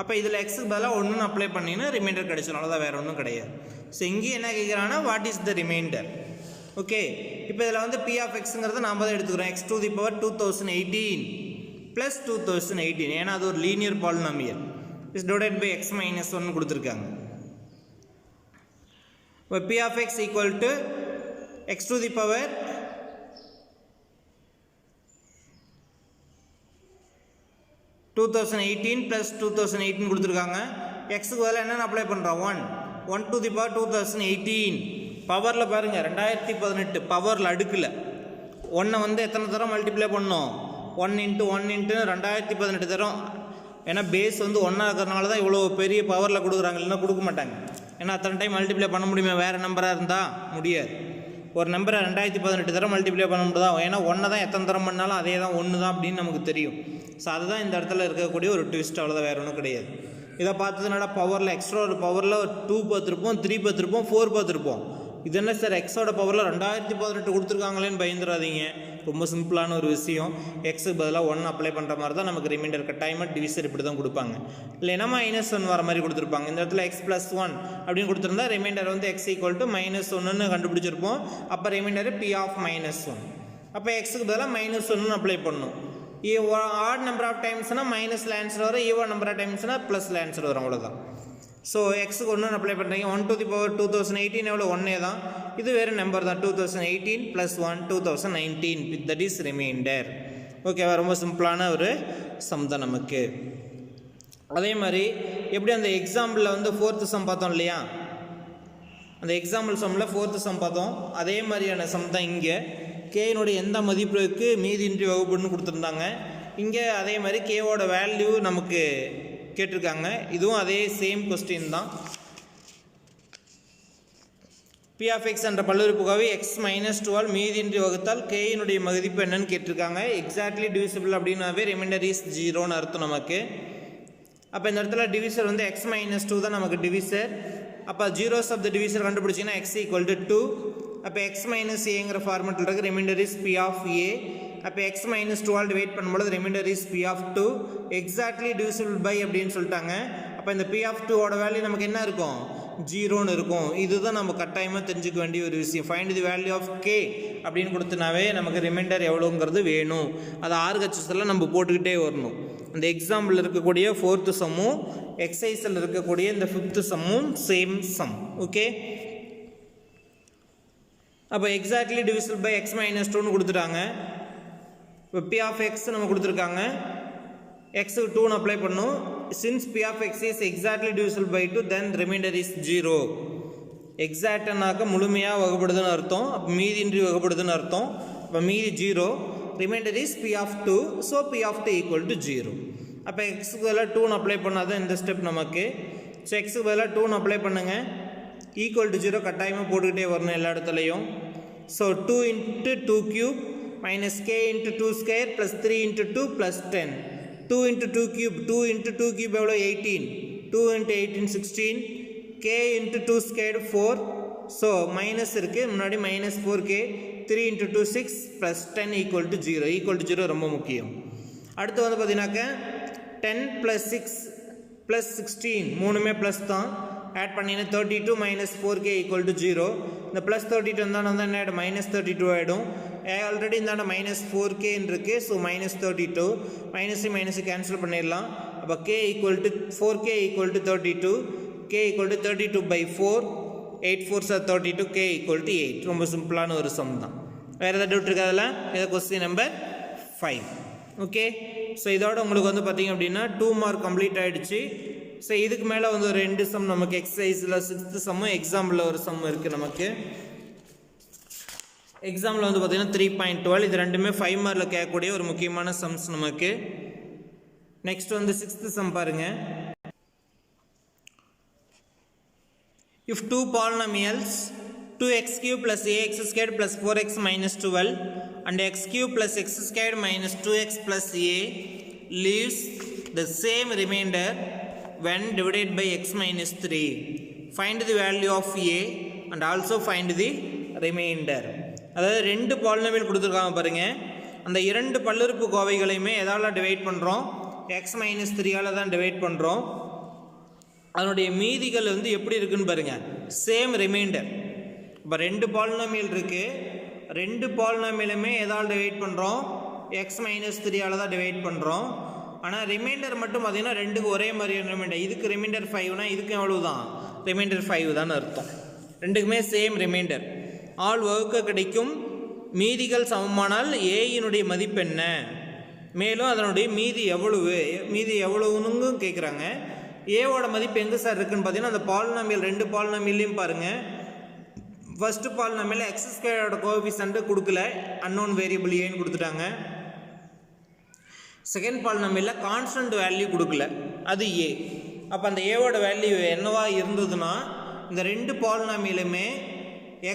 அப்போ இதில் எக்ஸுக்கு பதிலாக 1ன்னு அப்ளை பண்ணிங்கன்னா ரிமைண்டர் கிடைச்சிடும், அவ்வளோதான், வேறு ஒன்றும் கிடையாது. ஸோ இங்கேயும் என்ன கேட்குறாங்கன்னா what is the reminder. Okay, இப்போ இதில் வந்து பி ஆஃப் எக்ஸுங்கிறத நாம் தான் எடுத்துக்கிறோம். x⁴ 2018 + 2018, ஏன்னா அது ஒரு linear polynomial. Is divided by x - 1 கொடுத்துருக்காங்க. இப்போ பி ஆஃப் எக்ஸ் = x⁴ 2018 + 2018 கொடுத்துருக்காங்க. எக்ஸுக்கு பதிலாக என்னென்ன அப்ளை பண்ணுறோம்? 1 to the power 2018. பவரில் பாருங்கள், 2018 பவரில் அடுக்கில் 1 வந்து எத்தனை தரம் மல்டிப்ளை பண்ணோம்? 1 × 1 × 2018 தரம். ஏன்னா பேஸ் வந்து 1 இருக்கிறதுனால தான் இவ்வளோ பெரிய பவரில் கொடுக்குறாங்க, இல்லைன்னா கொடுக்க மாட்டாங்க. ஏன்னா அத்தனை டைம் மல்டிப்ளை பண்ண முடியுமா? வேறு நம்பராக இருந்தால் முடியாது. ஒரு நம்பரை 2018 தரம் மல்டிப்ளை பண்ண முடியாதா? ஏன்னா 1 தான் எத்தனை தரம் பண்ணாலும் அதே தான் 1 தான் அப்படின்னு நமக்கு தெரியும். ஸோ அதுதான் இந்த இடத்துல இருக்கக்கூடிய ஒரு ட்விஸ்ட், அவ்வளோதான், வேறு ஒன்றும் கிடையாது. இதை பார்த்ததுனால பவரில் எக்ஸ்ட்ரா ஒரு பவரில் 2 பார்த்துருப்போம், 3 பார்த்துருப்போம், 4 பார்த்துருப்போம். இது என்ன சார் எக்ஸோட பவரில் 2018 கொடுத்துருக்காங்களேன்னு பயந்துடாதீங்க. ரொம்ப சிம்பிளான ஒரு விஷயம். எக்ஸுக்கு பதிலாக 1 அப்ளை பண்ணுற மாதிரி தான் நமக்கு ரிமைண்டர் கட்டாயமாக டிவிசர் இப்படி தான் கொடுப்பாங்க. இல்லைன்னா -1 வர மாதிரி கொடுத்துருப்பாங்க. இந்த இடத்துல x + 1 அப்படின்னு கொடுத்துருந்தா ரிமைண்டர் வந்து x = -1ன்னு கண்டுபிடிச்சிருப்போம். அப்போ ரிமைண்டர் பி ஆஃப் -1. அப்போ எக்ஸுக்கு பதிலாக -1ன்னு அப்ளை பண்ணணும். ஆட் நம்பர் ஆஃப் டைம்ஸ்னால் மைனஸில் ஆன்சர் வரும், ஈவன் நம்பர் ஆஃப் டைம்ஸ்னால் ப்ளஸில் ஆன்சர் வரும், அவ்வளோதான். ஸோ எக்ஸுக்கு 1 அப்ளை பண்ணுறீங்க. 1 to the power 2018 எவ்வளோ? 1 தான். இது வேறு நம்பர் தான். 2018 + 1 2019, தட் இஸ் ரிமைண்டர். ஓகேவா? ரொம்ப சிம்பிளான ஒரு சம் தான் நமக்கு. அதே மாதிரி எப்படி அந்த எக்ஸாம்பிளில் வந்து ஃபோர்த்து சம் பார்த்தோம் இல்லையா? அந்த எக்ஸாம்பிள் சம்மில் ஃபோர்த்து சம் பார்த்தோம். அதே மாதிரியான சம் தான் இங்கே. கேனுடைய எந்த மதிப்புக்கு மீதியின்றி வகுப்புன்னு கொடுத்துருந்தாங்க. இங்கே அதே மாதிரி கேவோட வேல்யூ நமக்கு கேட்டிருக்காங்க. இதுவும் அதே சேம் கொஸ்டின் தான். பி ஆஃப் எக்ஸ் என்ற பல்லுறுப்புக்கோவை எக்ஸ் மைனஸ் 12 மீதியின்றி வகுத்தால் கேயினுடைய மதிப்பு என்னன்னு கேட்டிருக்காங்க. எக்ஸாக்ட்லி டிவிசிபிள் அப்படின்னாவே ரிமைண்டர் இஸ் 0ன்னு அர்த்தம் நமக்கு. அப்போ இந்த இடத்துல டிவிசர் வந்து எக்ஸ் மைனஸ் 2 தான் நமக்கு டிவிசர். அப்போ ஜீரோஸ் ஆஃப் த டிவிசர் கண்டுபிடிச்சிங்கன்னா எக்ஸ் ஈக்குவல் டு 2. அப்போ எக்ஸ் மைனஸ் ஏங்கிற ஃபார்மெட்டில் இருக்குது remainder is B of a. அப்போ எக்ஸ் மைனஸ் 12 டிவைட் பண்ணும்போது remainder is B of 2. Exactly divisible by அப்படின்னு சொல்லிட்டாங்க. அப்போ இந்த பி ஆஃப் 2ஓட வேல்யூ நமக்கு என்ன இருக்கும்? 0ன்னு இருக்கும். இதுதான் நம்ம கட்டாயமாக தெரிஞ்சுக்க வேண்டிய ஒரு விஷயம். Find the value of K அப்படின்னு கொடுத்தனாவே நமக்கு ரிமைண்டர் எவ்வளோங்கிறது வேணும். அது ஆர்ஹெச்எஸ்ல நம்ம போட்டுக்கிட்டே வரணும். இந்த எக்ஸாம்பிள் இருக்கக்கூடிய 4th சம்மும் எக்ஸசைஸில் இருக்கக்கூடிய இந்த 5th சம்மும் சேம் சம். ஓகே, அப்போ exactly divisible by x minus 2ன்னு கொடுத்துட்டாங்க. இப்போ பி ஆஃப் எக்ஸ் நம்ம கொடுத்துருக்காங்க. எக்ஸுக்கு 2ன்னு அப்ளை பண்ணும். Since p of X is exactly divisible by 2 then remainder is 0. எக்ஸாக்ட்னாக்க முழுமையாக வகுப்படுதுன்னு அர்த்தம். அப்போ மீதியின்றி வகுப்படுதுன்னு அர்த்தம். இப்போ மீதி 0, remainder is B of 2. So P of 2 equal to 0. அப்போ எக்ஸுக்கு பதிலாக 2ன்னு அப்ளை பண்ணாதான் இந்த ஸ்டெப் நமக்கு. ஸோ எக்ஸுக்கு பதிலாக 2ன்னு அப்ளை பண்ணுங்கள். ஈக்குவல் டு 0 கட்டாயமாக போட்டுக்கிட்டே வரணும் எல்லா இடத்துலையும். So 2 × 2 cube minus k × 2 square plus 3 × 2 plus 10. 2 × 2 cube, 2 × 2 cube எவ்வளோ? 18. 2 × 18 16. k × 2 square 4. ஸோ மைனஸ் இருக்குது முன்னாடி minus 4k. 3 × 2 6 plus 10 equal to 0. Equal to 0 ரொம்ப முக்கியம். அடுத்து வந்து பார்த்தீங்கன்னாக்க 10 + 6 + 16 மூணுமே ப்ளஸ் தான். ஆட் பண்ணிங்கன்னா 32 - 4k ஈக்குவல் டு 0. இந்த ப்ளஸ் 32 இருந்தால் வந்து என்ன ஆகிடும்? -32 ஆகிடும். ஆல்ரெடி இந்தாண்ட -4k இருக்குது. ஸோ -32 மைனஸ் கேன்சல் பண்ணிடலாம். அப்போ k equal to 4k equal to 32. k equal to 32/4. 8 4s are 32. k equal to 8. ரொம்ப சிம்பிளான ஒரு சம் தான். வேறு ஏதாவது டவுட் இருக்கா? அதில் இதை கொஸ்டின் நம்பர் 5. ஓகே, ஸோ இதோட உங்களுக்கு வந்து பார்த்தீங்க அப்படின்னா 2 மார்க் கம்ப்ளீட் ஆகிடுச்சு. ஸோ இதுக்கு மேலே வந்து ஒரு 2 சம் நமக்கு எக்ஸசைஸில் 6th சம்மும் எக்ஸாம்பிளில் ஒரு சம் இருக்குது நமக்கு. எக்ஸாமில் வந்து பார்த்தீங்கன்னா 3.12 இது ரெண்டுமே 5 மார்க்கில் கேட்கக்கூடிய ஒரு முக்கியமான சம்ஸ் நமக்கு. நெக்ஸ்ட் வந்து 6th சம் பாருங்கள். If 2 polynomials 2x³ + ax² + 4x - 12 and x³ + x² - 2x + a leaves the same remainder when divided by x - 3. Find the value of a and also find the remainder. அதாவது 2 polynomial கொடுத்துருக்காங்க பாருங்கள். அந்த 2 பல்லுறுப்புக்கோவைகளையுமே எதால் divide பண்ணுறோம்? x - 3ஆல் தான் divide பண்ணுறோம். அதனுடைய மீதிகள் வந்து எப்படி இருக்குன்னு பாருங்கள். Same remainder. இப்போ 2 பாலினாமியல் இருக்குது. 2 பாலினாமியலுமே எதால் டிவைட் பண்ணுறோம்? x - 3ஆல் தான் டிவைட் பண்ணுறோம். ஆனால் ரிமைண்டர் மட்டும் பார்த்தீங்கன்னா 2க்கு ஒரே மாதிரியான ரிமைண்டர். இதுக்கு ரிமைண்டர் 5னா இதுக்கு எவ்வளோ தான்? ரிமைண்டர் 5 தான் அர்த்தம். 2க்குமே சேம் ரிமைண்டர். ஆல் வகுக்க கிடைக்கும் மீதிகள் சமமானால் ஏயினுடைய மதிப்பு என்ன? மேலும் அதனுடைய மீதி எவ்வளவுன்னு கேட்குறாங்க. ஏவோட மதிப்பு எங்கே சார் இருக்குன்னு பார்த்தீங்கன்னா அந்த பாலினாமியல் 2 பாலினாமியல்லையும் பாருங்கள். ஃபஸ்ட்டு பாலினாமியல் x² கோஎஃபிஷியன்ட் கொடுக்கல, அன்னோன் வேரியபிள் ஏன்னு கொடுத்துட்டாங்க. செகண்ட் பாலினாமியலில் கான்ஸ்டன்ட் வேல்யூ கொடுக்கல, அது ஏ. அப்போ அந்த ஏவோட வேல்யூ என்னவா இருந்ததுன்னா இந்த 2 பாலினாமியலுமே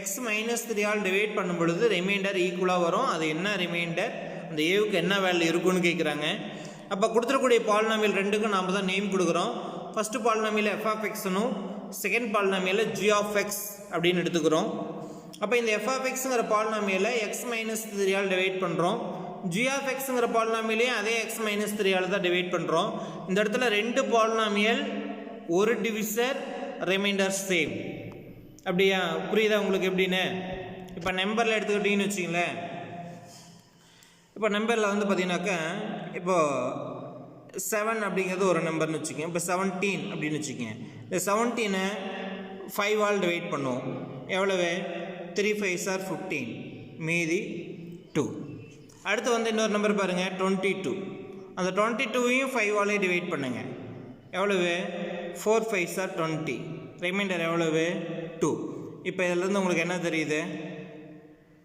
x - 3ஆல் டிவைட் பண்ணும் பொழுது ரிமைண்டர் ஈக்குவலாக வரும். அது என்ன ரிமைண்டர்? அந்த ஏவுக்கு என்ன வேல்யூ இருக்குன்னு கேட்குறாங்க. அப்போ கொடுத்துருக்கூடிய பாலினாமியல் 2க்கும் நாம் தான் நேம் கொடுக்குறோம். ஃபஸ்ட்டு பாலினாமியல் f(x)னும் செகண்ட் பாலினாமியல் g(x) அப்படின்னு எடுத்துக்கிறோம். அப்போ இந்த f(x)ங்கிற பாலினாமியலை x - 3ஆல் டிவைட் பண்ணுறோம். g(x)ங்கிற பாலினாமியலையும் அதே x - 3ஆல் தான் டிவைட் பண்ணுறோம். இந்த இடத்துல 2 பாலினாமியல், ஒரு டிவிசர், ரிமைண்டர் சேம். அப்படியா? புரியுதா உங்களுக்கு எப்படின்னு? இப்போ நம்பரில் எடுத்துக்கிட்டிங்கன்னு வச்சிங்களேன். இப்போ நம்பரில் வந்து பார்த்தீங்கன்னாக்கா இப்போது 7 அப்படிங்கிறது ஒரு நம்பர்னு வச்சுக்கோங்க. இப்போ 17 அப்படின்னு வச்சுக்கோங்க. இந்த 17 5ஆல் டிவைட் பண்ணுவோம். எவ்வளவு? 3 5s are 15, மீதி 2. அடுத்து வந்து இன்னொரு நம்பர் பாருங்கள் 22. அந்த 22வையும் 5ஆலே டிவைட் பண்ணுங்கள். எவ்வளவு? 4 5s are 20, ரிமைண்டர் எவ்வளவு? 2. இப்போ இதிலேருந்து உங்களுக்கு என்ன தெரியுது?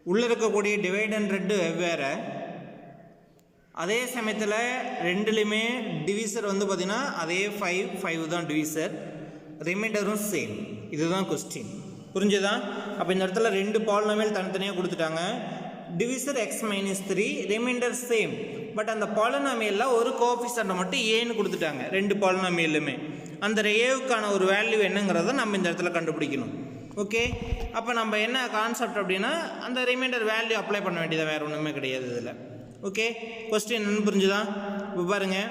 உள்ளே இருக்கக்கூடிய டிவைட் அண்ட் ரெட்டு வெவ்வேறு, அதே சமயத்தில் ரெண்டுலேயுமே டிவிசர் வந்து பார்த்திங்கன்னா அதே 5 தான் டிவிசர், ரிமைண்டரும் சேம். இதுதான் கொஸ்டின். புரிஞ்சுதா? அப்போ இந்த இடத்துல ரெண்டு பாலினாமியல் தனித்தனியாக கொடுத்துட்டாங்க. Divisor X minus 3, remainder same. But அந்த பாலினாமியலில் ஒரு கோஎஃபிஷியன்ட் மட்டும் ஏன்னு கொடுத்துட்டாங்க ரெண்டு பாலினாமியலுமே. அந்த ஏவுக்கான ஒரு வேல்யூ என்னங்கிறத நம்ம இந்த இடத்துல கண்டுபிடிக்கணும். ஓகே, அப்போ நம்ம என்ன கான்செப்ட் அப்படின்னா அந்த ரிமைண்டர் வேல்யூ அப்ளை பண்ண வேண்டியது, வேறு ஒன்றுமே கிடையாது இதில். ஓகே, கொஸ்டின் என்னன்னு புரிஞ்சுதா? இப்போ பாருங்கள்.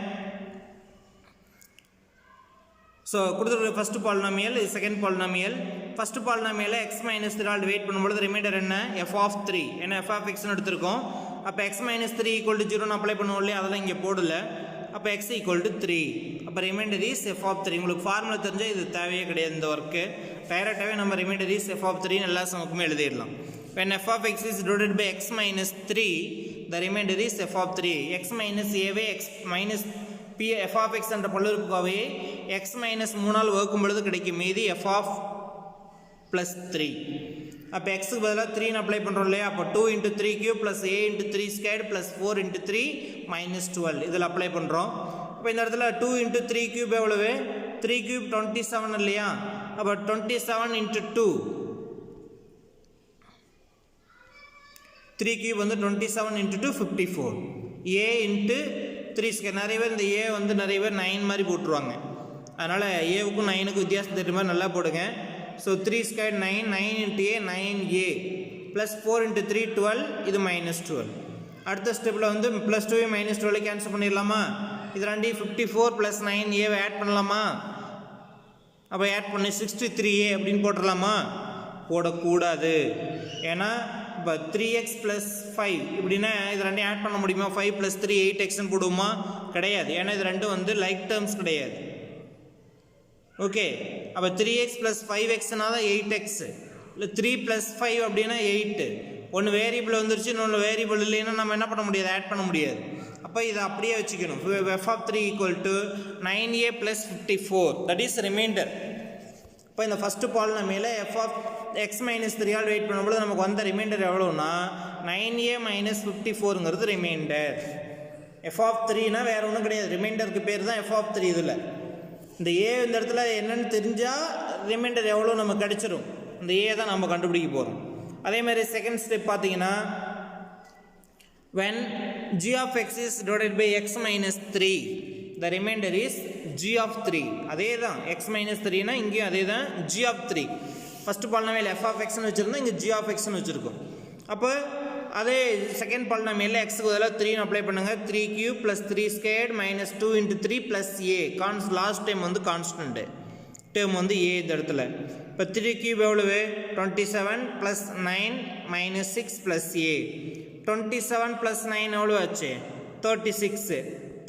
ஸோ கொடுத்துருக்க ஃபஸ்ட்டு பாலினாமியல், இது செகண்ட் பாலினாமியல். ஃபஸ்ட்டு பாலினாமியலை எக்ஸ் மைனஸ் 3 வெயிட் பண்ணும்பொழுது ரிமைண்டர் என்ன? f(3). ஏன்னா f(x)ன்னு எடுத்திருக்கோம். அப்போ எக்ஸ் மைனஸ் 3 = 0ன்னு அப்ளை பண்ணுவோம் இல்லையா, அதெல்லாம் இங்கே போடல. அப்போ x = 3. அப்போ ரிமைண்டர் இஸ் f(3). உங்களுக்கு ஃபார்முலா தெரிஞ்சால் இது தேவையே கிடையாது இந்த ஒர்க்கு. டைரெக்டாகவே நம்ம ரிமைண்டர் இஸ் f(3) எல்லா சமக்குமே எழுதிடலாம். when f(x) is divided by x minus 3, the remainder is f(3). x minus a x minus p f(x) என்ற பல்லுறுப்புக்கோவை x minus 3ஆல் வகுக்கும் பொழுது கிடைக்கும் மீதி f(+3). அப்போ எக்ஸுக்கு பதிலாக 3 அப்ளை பண்ணுறோம் இல்லையா, அப்போ 2 × 3³ + a × 3² + 4 × 3 - 12 இதில் அப்ளை பண்ணுறோம். அப்போ இந்த இடத்துல 2 × 3³ எவ்வளவு? 3³ 27 இல்லையா, அப்போ 27 × 2, 3³ வந்து 27 × 2 54. a × 3². நிறைய பேர் இந்த a வந்து நிறைய பேர் 9 மாதிரி போட்டுருவாங்க. அதனால் ஏவுக்கும் 9க்கும் வித்தியாசம் தெரியுற மாதிரி நல்லா போடுங்க. ஸோ 3² 9, 9 × a 9a + 4 × 3 12, இது -12. அடுத்த ஸ்டெப்பில் வந்து +2 -12 கேன்சல் பண்ணிடலாமா? இது ரெண்டையும் 54 + 9a ஆட் பண்ணலாமா? அப்போ ஆட் பண்ணி 63a அப்படின்னு போட்டுடலாமா? போடக்கூடாது. ஏன்னா இப்போ 3x + 5 இப்படின்னா இது ரெண்டையும் ஆட் பண்ண முடியுமா? 5 + 3 8xன்னு போடுவோமா? கிடையாது. ஏன்னா இது ரெண்டும் வந்து லைக் டேர்ம்ஸ் கிடையாது. ஓகே, அப்போ 3x + 5xனா தான் 8x, இல்லை 3 + 5 அப்படின்னா 8. ஒன்று வேரியபிள் வந்துருச்சு, இன்னொன்று வேரியபிள் இல்லைன்னா நம்ம என்ன பண்ண முடியாது? ஆட் பண்ண முடியாது. அப்போ இதை அப்படியே வச்சுக்கணும். f(3) = 9a + 54, that is reminder. இப்போ இந்த ஃபஸ்ட்டு பாலினாமியல f(x - 3) வெயிட் பண்ணும்போது நமக்கு வந்த ரிமைண்டர் எவ்வளோன்னா 9a - 54ங்கிறது ரிமைண்டர். f(3)னா வேறு ஒன்றும் கிடையாது, ரிமைண்டருக்கு பேர் தான் f(3). இதில் இந்த a இந்த இடத்துல என்னன்னு தெரிஞ்சால் ரிமைண்டர் எவ்வளோ நமக்கு கிடச்சிரும். இந்த a தான் நம்ம கண்டுபிடிக்க போகிறோம். அதேமாதிரி செகண்ட் ஸ்டெப் பார்த்தீங்கன்னா when g(x) is divided by x minus 3, the remainder is g(3). அதே தான் x minus 3னா இங்கேயும் அதே தான் g(3). ஃபஸ்ட்டு பாலினாமியல் f(x)ன்னு வச்சுருந்தோம், இங்கே g(x)ன்னு வச்சுருக்கோம். அப்போ அதே செகண்ட் பாலினாமியல் எக்ஸுக்கு பதிலாக 3ன்னு அப்ளை பண்ணுங்கள். 3³ + 3² - 2 × 3 + a. லாஸ்ட் டைம் வந்து கான்ஸ்டன்ட்டு டேர்ம் வந்து a இந்த இடத்துல. இப்போ 3³ எவ்வளவு? 27 + 9 - 6 + a. 27 + 9 எவ்வளோ ஆச்சு? 36.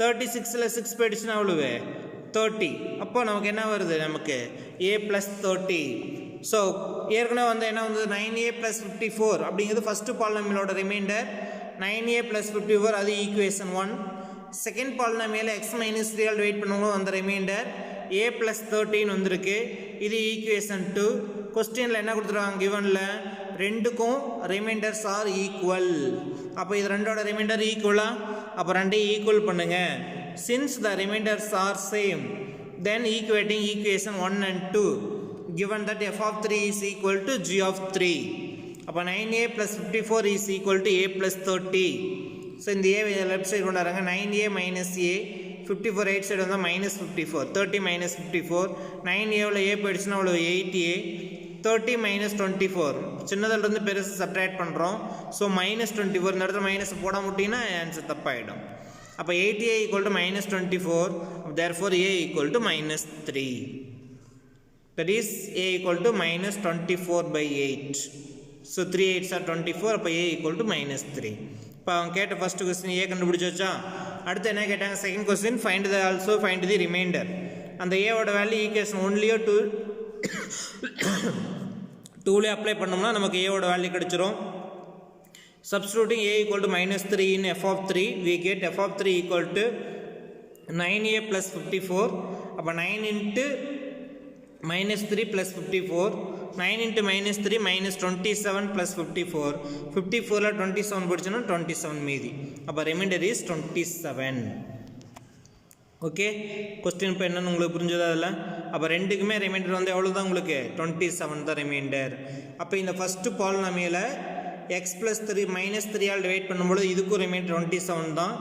36ல் 6 போயிடுச்சுன்னா எவ்வளவு? 30. அப்போ நமக்கு என்ன வருது? நமக்கு a + 30. ஸோ ஏற்கனவே வந்து என்ன வந்து 9a + 54 அப்படிங்கிறது ஃபஸ்ட்டு பாலினாமியலோட ரிமைண்டர். 9a + 54 அது ஈக்குவேஷன் 1. செகண்ட் பாலினாமியல் x - 3 வெயிட் பண்ணும்போது அந்த ரிமைண்டர் a + 13 வந்திருக்கு, இது ஈக்குவேஷன் 2. கொஸ்டினில் என்ன கொடுத்துருவாங்க? கிவனில் ரெண்டுக்கும் ரிமைண்டர்ஸ் ஆர் ஈக்குவல். அப்போ இது ரெண்டோட ரிமைண்டர் ஈக்குவலா? அப்போ ரெண்டையும் ஈக்குவல் பண்ணுங்க. Since the reminders R same, then equating equation 1 and 2. given that f(3) is equal to g(3). அப்போ 9a + 54 is equal to a + 30. So இந்த a லெஃப்ட் சைடு கொண்டாடுறாங்க. 9a - a 54 ரைட் சைடு வந்தால் -54. 30 - 54. 9aவில் a போயிடுச்சுன்னா அவ்வளோ 8a. 30 - 24 சின்னதிலிருந்து பெருசு subtract பண்ணுறோம். So -24 இந்த இடத்துல மைனஸ் போட முட்டிங்கன்னா ஆன்சர் தப்பாயிடும். அப்போ 8a = -24. therefore a = -3. that is a = -24/8. so 3 8s are 24. அப்போ a = -3. இப்போ அவங்க கேட்ட ஃபர்ஸ்ட் கொஸ்டின் a கண்டுபிடிச்சா. அடுத்து என்ன கேட்டாங்க? Second question find the remainder. அந்த ஏவோட வேல்யூ ஈக்குவேஷன் 1லேயோ 2லேயே அப்ளை பண்ணோம்னா நமக்கு ஏவோட வேல்யூ கிடைச்சிரும். substituting a = -3 in f(3), we get f(3) = 9a + 54. அப்போ 9 × -3 + 54 9 into minus 3 minus 27 plus 54. 54 27 போடுச்சுன்னா 27 மீதி. அப்போ remainder is 27. ஓகே, கொஸ்டின் இப்போ என்னன்னு உங்களுக்கு புரிஞ்சதா அதில்? அப்போ ரெண்டுக்குமே ரிமைண்டர் வந்து எவ்வளோ தான் உங்களுக்கு 27 தான் ரிமைண்டர். அப்போ இந்த ஃபஸ்ட்டு பாலினாமியலை எக்ஸ் ப்ளஸ் 3 மைனஸ் 3 ஆல் டிவைட் பண்ணும்போது இதுக்கும் ரிமைண்டர் 27 தான்.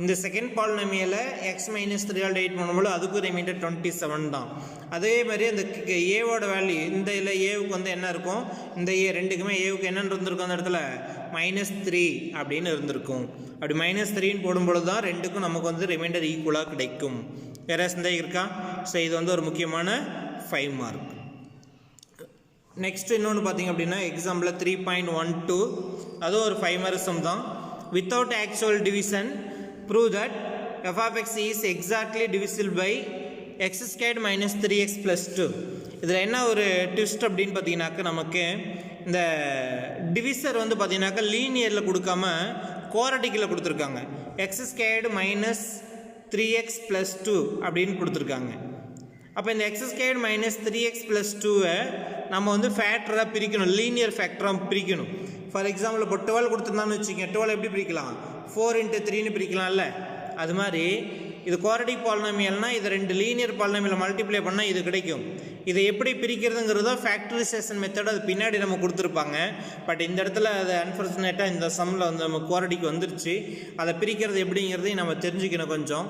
இந்த செகண்ட் பாலினாமியலை எக்ஸ் மைனஸ் 3 ஆல் டிவைட் பண்ணும்போது அதுக்கும் ரிமைண்டர் 27 தான். அதே மாதிரி அந்த ஏவோட வேல்யூ இந்த இல்லை ஏவுக்கு வந்து என்ன இருக்கும், இந்த ஏ ரெண்டுக்குமே ஏவுக்கு என்னென்னு இருந்திருக்கும் அந்த இடத்துல -3 அப்படின்னு இருந்திருக்கும். அப்படி -3ன்னு போடும்பொழுது தான் ரெண்டுக்கும் நமக்கு வந்து ரிமைண்டர் ஈக்குவலாக கிடைக்கும். வேறு சந்தேகம் இருக்கா? ஸோ இது வந்து ஒரு முக்கியமான 5 மார்க். நெக்ஸ்ட் இன்னொன்று பார்த்தீங்க அப்படின்னா எக்ஸாம்பிள் 3.12 அதுவும் ஒரு 5 மார்க் சம் தான். Without actual division prove that f of x is exactly divisible by x squared minus 3x plus 2. இதில் என்ன ஒரு ட்விஸ்ட் அப்படின்னு பார்த்தீங்கன்னாக்கா நமக்கு இந்த டிவிசர் வந்து பார்த்தீங்கன்னாக்கா லீனியரில் கொடுக்காம குவாட்ரட்டிக்கில் கொடுத்துருக்காங்க. எக்ஸ் ஸ்கொயர்டு மைனஸ் 3x + 2 அப்படின்னு கொடுத்துருக்காங்க. அப்போ இந்த எக்ஸ் ஸ்கொயர்டு மைனஸ் 3x + 2வை நம்ம வந்து ஃபேக்டராக பிரிக்கணும், லீனியர் ஃபேக்டராக பிரிக்கணும். ஃபார் எக்ஸாம்பிள் இப்போ 12 கொடுத்துருந்தான்னு வச்சுக்கோங்க, 12 எப்படி பிரிக்கலாம்? 4 × 3ன்னு பிரிக்கலாம்ல. அது மாதிரி இது குவாட்ரட்டிக் பாலினாமியல்னால் இதை ரெண்டு லீனியர் பாலினாமியலை மல்டிப்ளை பண்ணால் இது கிடைக்கும். இதை எப்படி பிரிக்கிறதுங்கிறதோ ஃபேக்டரைசேஷன் மெத்தட் அது பின்னாடி நம்ம கொடுத்துருப்பாங்க. பட் இந்த இடத்துல அது அன்ஃபார்ச்சுனேட்டாக இந்த சம்மில் வந்து நம்ம குவாட்ரட்டிக் வந்துருச்சு. அதை பிரிக்கிறது எப்படிங்கிறதையும் நம்ம தெரிஞ்சுக்கணும் கொஞ்சம்.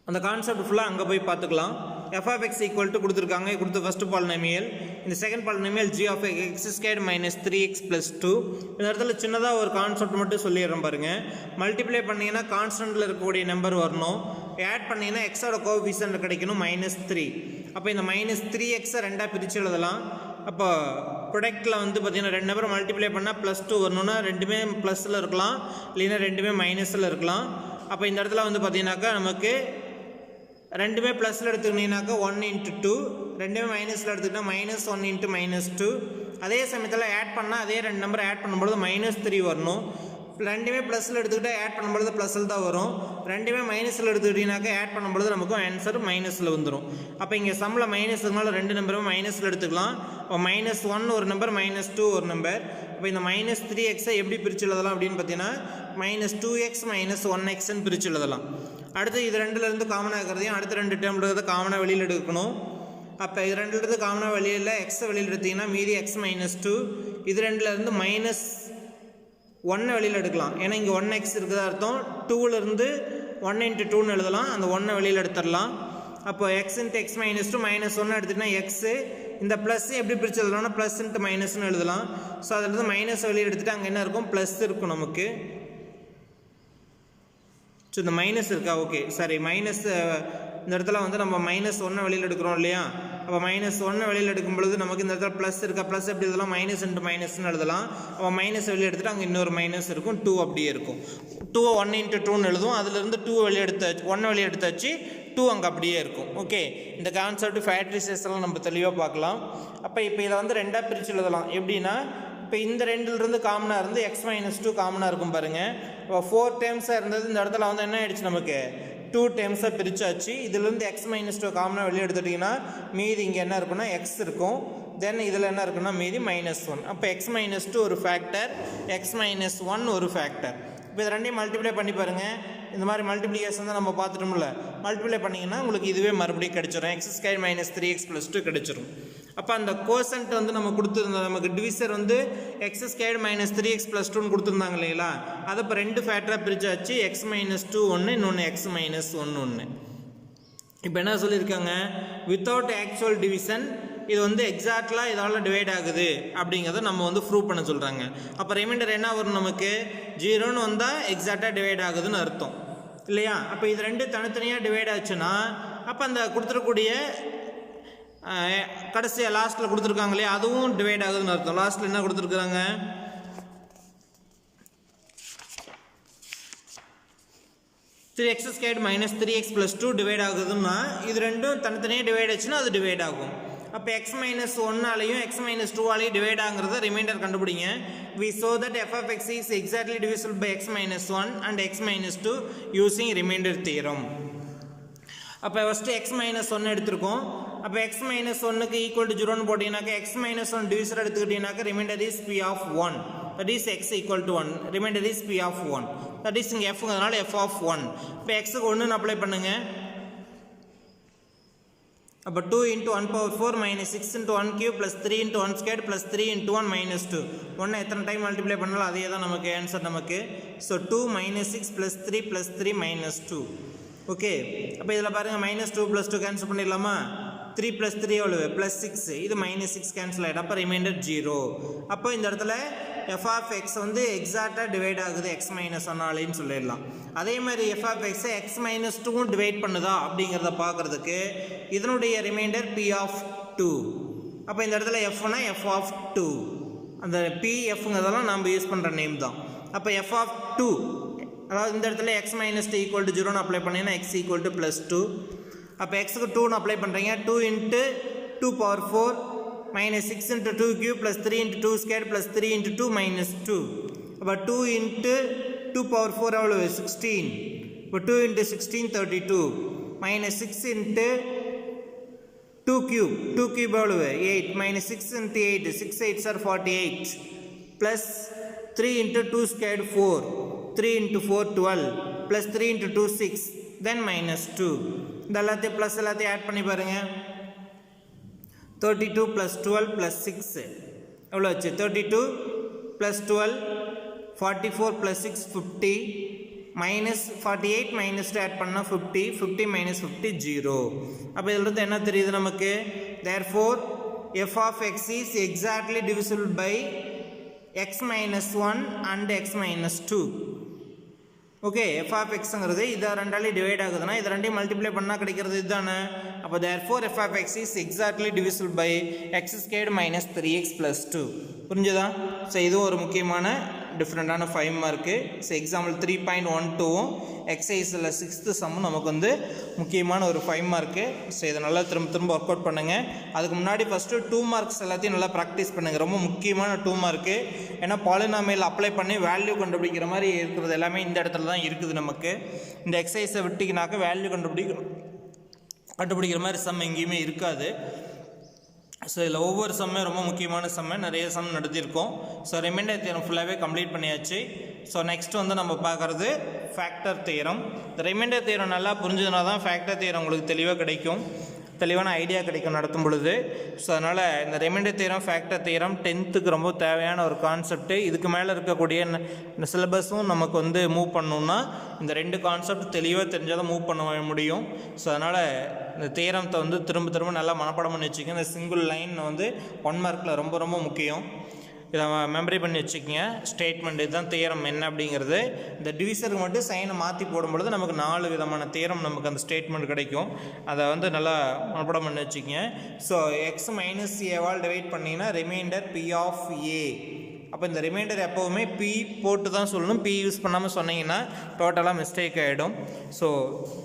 அந்த கான்செப்ட் ஃபுல்லாக அங்கே போய் பார்த்துக்கலாம். f of x equal to கொடுத்துருக்காங்க, கொடுத்த ஃபஸ்ட்டு பாலினாமியல். இந்த second polynomial g of x squared minus 3x + 2. இந்த இடத்துல சின்னதாக ஒரு கான்செப்ட் மட்டும் சொல்லிடுறேன் பாருங்கள். மல்டிப்ளை பண்ணிங்கன்னா கான்ஸ்டன்ட்டில் இருக்கக்கூடிய நம்பர் வரணும், ஆட் பண்ணிங்கன்னா எக்ஸோட கோஎஃபிஷியன்ட் கிடைக்கணும் -3. அப்போ இந்த -3x ரெண்டாக பிரித்து எழுதலாம். அப்போ ப்ரொடக்டில் வந்து பார்த்திங்கன்னா ரெண்டு நம்பர் மல்டிப்ளை பண்ணால் +2 வரணும்னா ரெண்டுமே ப்ளஸில் இருக்கலாம், இல்லைன்னா ரெண்டுமே மைனஸில் இருக்கலாம். அப்போ இந்த இடத்துல வந்து பார்த்திங்கனாக்கா நமக்கு ரெண்டுமே ப்ளஸில் எடுத்துக்கிட்டிங்கனாக்கா 1 × 2, ரெண்டுமே மைனஸில் எடுத்துக்கிட்டால் -1 × -2. அதே சமயத்தில் ஆட் பண்ணால் அதே ரெண்டு நம்பர் ஆட் பண்ணும்பொழுது -3 வரணும். ரெண்டுமே ப்ளஸில் எடுத்துக்கிட்டால் ஆட் பண்ணும்பொழுது ப்ளஸில் தான் வரும். ரெண்டுமே மைனஸில் எடுத்துக்கிட்டிங்கனாக்கா ஆட் பண்ணும்பொழுது நமக்கு ஆன்சர் மைனஸில் வந்துடும். அப்போ இங்கே சம்மில் மைனஸ் இருக்கனால ரெண்டு நம்பருமே மைனஸில் எடுத்துக்கலாம். இப்போ -1 ஒரு நம்பர், -2 ஒரு நம்பர். இப்போ இந்த -3x எப்படி பிரித்து எழுதலாம் அப்படின்னு பார்த்தீங்கன்னா -2x -1xன்னு பிரித்து எழுதலாம். அடுத்து இது ரெண்டுலேருந்து காமனாக இருக்கிறதையும் அடுத்த ரெண்டு டேர்மில் இருக்கிறத காமனாக வெளியில் எடுக்கணும். அப்போ இது ரெண்டுலேருந்து காமனாக வெளியில் எக்ஸை வெளியில் எடுத்திங்கன்னா மீதி x -2. இது ரெண்டுலேருந்து -1 வெளியில் எடுக்கலாம். ஏன்னா இங்கே 1x இருக்குதா அர்த்தம். 2லேருந்து 1 × 2ன்னு எழுதலாம், அந்த 1 வெளியில் எடுத்துடலாம். அப்போ x × x -2 -1 எடுத்துகிட்டா எக்ஸு. இந்த ப்ளஸ் எப்படி பிரித்து எழுதலாம்னா ப்ளஸ் × மைனஸ்ன்னு எழுதலாம். ஸோ அதில் மைனஸ் வெளியில் எடுத்துகிட்டு அங்கே என்ன இருக்கும், ப்ளஸ் இருக்கும் நமக்கு. ஸோ இந்த மைனஸ் இருக்கா, ஓகே சாரி மைனஸ் இந்த இடத்துல வந்து நம்ம -1 வெளியில் எடுக்கிறோம் இல்லையா. அப்போ -1 வெளியில் எடுக்கும் பொழுது நமக்கு இந்த இடத்துல ப்ளஸ் இருக்கா, ப்ளஸ் எப்படி எழுதலாம், -× மைனஸ்ன்னு எழுதலாம். அப்போ மைனஸ் வெளியே எடுத்துகிட்டு அங்கே இன்னொரு மைனஸ் இருக்கும், 2 அப்படியே இருக்கும். 2 1 × 2ன்னு எழுதும், அதுலேருந்து 2 வெளியே எடுத்தாச்சு, 1 வெளியே எடுத்தாச்சு, 2 அங்கே அப்படியே இருக்கும். ஓகே, இந்த கான்செப்ட் ஃபேக்டரைசேஷன்லாம் நம்ம தெளிவாக பார்க்கலாம். அப்போ இப்போ இதை வந்து ரெண்டாக பிரித்து எழுதலாம். எப்படின்னா இப்போ இந்த ரெண்டுலேருந்து காமனாக இருந்து x -2 காமனாக இருக்கும் பாருங்கள். இப்போ 4 டேர்ம்ஸாக இருந்தது, இந்த இடத்துல வந்து என்ன ஆயிடுச்சு நமக்கு 2 டேர்ம்ஸாக பிரிச்சாச்சு. இதுலேருந்து x -2 காமனாக வெளியே எடுத்துட்டிங்கன்னா மீதி இங்கே என்ன இருக்குன்னா x இருக்கும். தென் இதில் என்ன இருக்குன்னா மீதி -1. அப்போ x -2 ஒரு ஃபேக்டர், x -1 ஒரு ஃபேக்டர். இப்போ இது ரெண்டையும் மல்டிப்ளை பண்ணி பாருங்கள். இந்த மாதிரி மல்டிப்ளிகேஷன் தான் நம்ம பார்த்துட்டோம்ல, மல்டிப்ளை பண்ணிங்கன்னா உங்களுக்கு இதுவே மறுபடியும் கிடைச்சிடும், x ஸ்கொயர் -3x + 2 கிடைச்சிரும். அப்போ அந்த கோசன்ட் வந்து நம்ம கொடுத்துருந்தோம், நமக்கு டிவிசர் வந்து x ஸ்கொயர் -3x + 2ன்னு கொடுத்துருந்தாங்க இல்லைங்களா. அதை இப்போ ரெண்டு ஃபேக்டராக பிரிச்சாச்சு, x -2 ஒன்று, இன்னொன்று x -1 ஒன்று. இப்போ என்ன சொல்லியிருக்காங்க, வித்தவுட் ஆக்சுவல் டிவிஷன் இது வந்து எக்ஸாக்ட்லாக இதால் டிவைட் ஆகுது அப்படிங்கிறத நம்ம வந்து ப்ரூவ் பண்ண சொல்கிறாங்க. அப்போ ரிமைண்டர் என்ன வரும் நமக்கு, 0ன்னு வந்தால் எக்ஸாக்டாக டிவைட் ஆகுதுன்னு அர்த்தம் இல்லையா. அப்போ இது ரெண்டு தனித்தனியாக டிவைட் ஆச்சுன்னா அப்போ அந்த கொடுத்துருக்கூடிய கடைசியாக லாஸ்ட்டில் கொடுத்துருக்காங்க இல்லையா, அதுவும் டிவைட் ஆகுதுன்னு அர்த்தம். லாஸ்ட்டில் என்ன கொடுத்துருக்குறாங்க, 3x ஸ்கொயர்டு -3x + 2 டிவைட் ஆகுதுன்னா இது ரெண்டும் தனித்தனியாக டிவைட் ஆச்சுன்னா அது டிவைட் ஆகும். அப்போ x -1ஆலையும் x -2ஆலையும் டிவைட் ஆகுறத ரிமைண்டர் கண்டுபிடிங்க. we show that f of x is exactly divisible by x -1 and x -2 using remainder theorem. அப்போ ஃபஸ்ட்டு x -1 எடுத்திருக்கோம், அப்போ எக்ஸ் மைனஸ் ஒன்னுக்கு ஈக்குவல் டு ஜீரோன்னு போட்டிங்கனாக்கா எக்ஸ் மைனஸ் ஒன் டிவிசர் எடுத்துக்கிட்டீங்கன்னாக்கா remainder is B of one, that is x equal to one, remainder is B of one, that is இங்கே எஃப்ங்கிறதுனால F of one. இப்போ எக்ஸுக்கு ஒன்றுன்னு அப்ளை பண்ணுங்க. அப்போ 2 into 1 power 4 minus 6 into 1 cube plus 3 into 1 squared plus 3 into 1 minus 2. ஒன்று எத்தனை time multiply பண்ணாலும் அதே தான் நமக்கு ஆன்சர் நமக்கு. So 2 minus 6 plus 3 plus 3 minus 2. Okay, அப்போ இதில் பாருங்கள் மைனஸ் 2 plus 2 கேன்சல் பண்ணிடலாமா? 3 plus 3 எவ்வளவு ப்ளஸ் 6, இது மைனஸ் 6 கேன்சல் ஆகிடும். அப்போ ரிமைண்டர் 0. அப்போ இந்த இடத்துல எஃப் ஆஃப் எக்ஸ் வந்து எக்ஸாக்டாக டிவைட் ஆகுது எக்ஸ் மைனஸ் ஒன்னாலேன்னு சொல்லிடலாம். அதே மாதிரி எஃப் ஆஃப் எக்ஸை எக்ஸ் மைனஸ் 2 டிவைட் பண்ணுதா அப்படிங்கிறத பார்க்குறதுக்கு இதனுடைய ரிமைண்டர் பி ஆஃப் 2. அப்போ இந்த இடத்துல எஃப்னா எஃப் ஆஃப் 2, அந்த பி எஃப்ங்கிறதெல்லாம் நம்ம யூஸ் பண்ணுற நேம் தான். அப்போ எஃப் ஆஃப் 2, அதாவது இந்த இடத்துல எக்ஸ் மைனஸ் 2 ஈக்குவல் டு 0ன்னு அப்ளை பண்ணிங்கன்னா எக்ஸ் ஈக்குவல் டு ப்ளஸ் 2. அப்போ எக்ஸுக்கு 2ன்னு அப்ளை பண்ணுறீங்க. 2 into 2 power 4 minus 6 into 2 cube plus 3 into 2 squared plus 3 into 2 minus 2. அப்போ 2 into 2 power 4 எவ்வளவு 16. இப்போ 2 into 16 32 minus 6 into 2 cube, 2 cube எவ்வளவு 8 minus 6 into 8, 6 8s are 48 plus 3 into 2 squared 4, 3 into 4 12 plus 3 into 2 6, then minus 2. இந்த எல்லாத்தையும் plus எல்லாத்தையும் add பண்ணி பாருங்கள். 32 plus 12 plus 6 எவ்வளோ வச்சு 32 plus 12 44 plus 6 50 minus 48 minus add பண்ணால் 50, 50 minus 50 0. அப்போ இதிலிருந்து என்ன தெரியுது நமக்கு? therefore f of x is exactly divisible by x minus 1 and x minus 2. ஓகே, எஃப் ஆஃப் எக்ஸுங்கிறது இதை ரெண்டாலையும் டிவைட் ஆகுதுன்னா இதை ரெண்டையும் மல்டிப்ளை பண்ணால் கிடைக்கிறது இதுதானே. அப்போ therefore F of X is exactly divisible by X squared minus 3x + 2. புரிஞ்சுதா? ஸோ இதுவும் ஒரு முக்கியமான டிஃப்ரெண்ட்டான 5 மார்க்கு. ஸோ எக்ஸாம்பிள் 3.12வும் எக்ஸசைஸில் 6th சம்மும் நமக்கு வந்து முக்கியமான ஒரு 5 மார்க்கு. ஸோ இதை நல்லா திரும்ப ஒர்க் அவுட் பண்ணுங்கள். அதுக்கு முன்னாடி ஃபஸ்ட்டு 2 மார்க்ஸ் எல்லாத்தையும் நல்லா ப்ராக்டிஸ் பண்ணுங்கள். ரொம்ப முக்கியமான 2 மார்க்கு. ஏன்னா பாலினாமியல் அப்ளை பண்ணி வேல்யூ கண்டுபிடிக்கிற மாதிரி இருக்கிறது எல்லாமே இந்த இடத்துல தான் இருக்குது நமக்கு. இந்த எக்ஸசைஸை விட்டிங்கனாக்க வேல்யூ கண்டுபிடிக்கிற மாதிரி சம் எங்கேயுமே இருக்காது. ஸோ இதில் ஒவ்வொரு சம்மே ரொம்ப முக்கியமான சம்மை நிறைய சம் நடத்தியிருக்கோம். ஸோ ரிமைண்டர் தியரம் ஃபுல்லாகவே கம்ப்ளீட் பண்ணியாச்சு. ஸோ நெக்ஸ்ட் வந்து நம்ம பார்க்குறது ஃபேக்டர் தியரம். இந்த ரிமைண்டர் தியரம் நல்லா புரிஞ்சதுனா தான் ஃபேக்டர் தியரம் உங்களுக்கு தெளிவாக கிடைக்கும், தெளிவான ஐடியா கிடைக்கும் நடத்தும் பொழுது. ஸோ அதனால் இந்த remainder theorem factor theorem 10th ரொம்ப தேவையான ஒரு கான்செப்ட்டு. இதுக்கு மேலே இருக்கக்கூடிய இந்த சிலபஸும் நமக்கு வந்து மூவ் பண்ணணுன்னா இந்த 2 கான்செப்ட் தெளிவாக தெரிஞ்சால் தான் மூவ் பண்ண முடியும். ஸோ அதனால் இந்த தியரத்தை வந்து திரும்ப நல்லா மனப்பாடம் பண்ணி வச்சுக்கோங்க. இந்த சிங்கிள் லைன் வந்து 1 மார்க்கில் ரொம்ப முக்கியம். இதை மெமரி பண்ணி வச்சுக்கோங்க. ஸ்டேட்மெண்ட் இதுதான் தியரம் என்ன அப்படிங்கிறது. இந்த டிவிசருக்கு மட்டும் சைனை மாற்றி போடும்பொழுது நமக்கு 4 விதமான தியரம் நமக்கு அந்த ஸ்டேட்மெண்ட் கிடைக்கும். அதை வந்து நல்லா மனப்பாடம் பண்ணி வச்சுக்கோங்க. ஸோ எக்ஸ் மைனஸ் ஏவால் டிவைட் பண்ணிங்கன்னா ரிமைண்டர் பி ஆஃப் ஏ. அப்போ இந்த ரிமைண்டர் எப்போவுமே பி போட்டு தான் சொல்லணும். பி யூஸ் பண்ணாமல் சொன்னீங்கன்னா டோட்டலாக மிஸ்டேக் ஆகிடும். ஸோ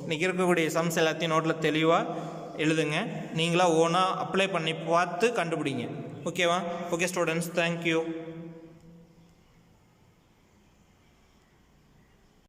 இன்றைக்கி இருக்கக்கூடிய சம்ஸ் எல்லாத்தையும் நோட்டில் தெளிவாக எழுதுங்க. நீங்களாக ஓனாக அப்ளை பண்ணி பார்த்து கண்டுபிடிங்க. ஓகேவா? Okay students, thank you.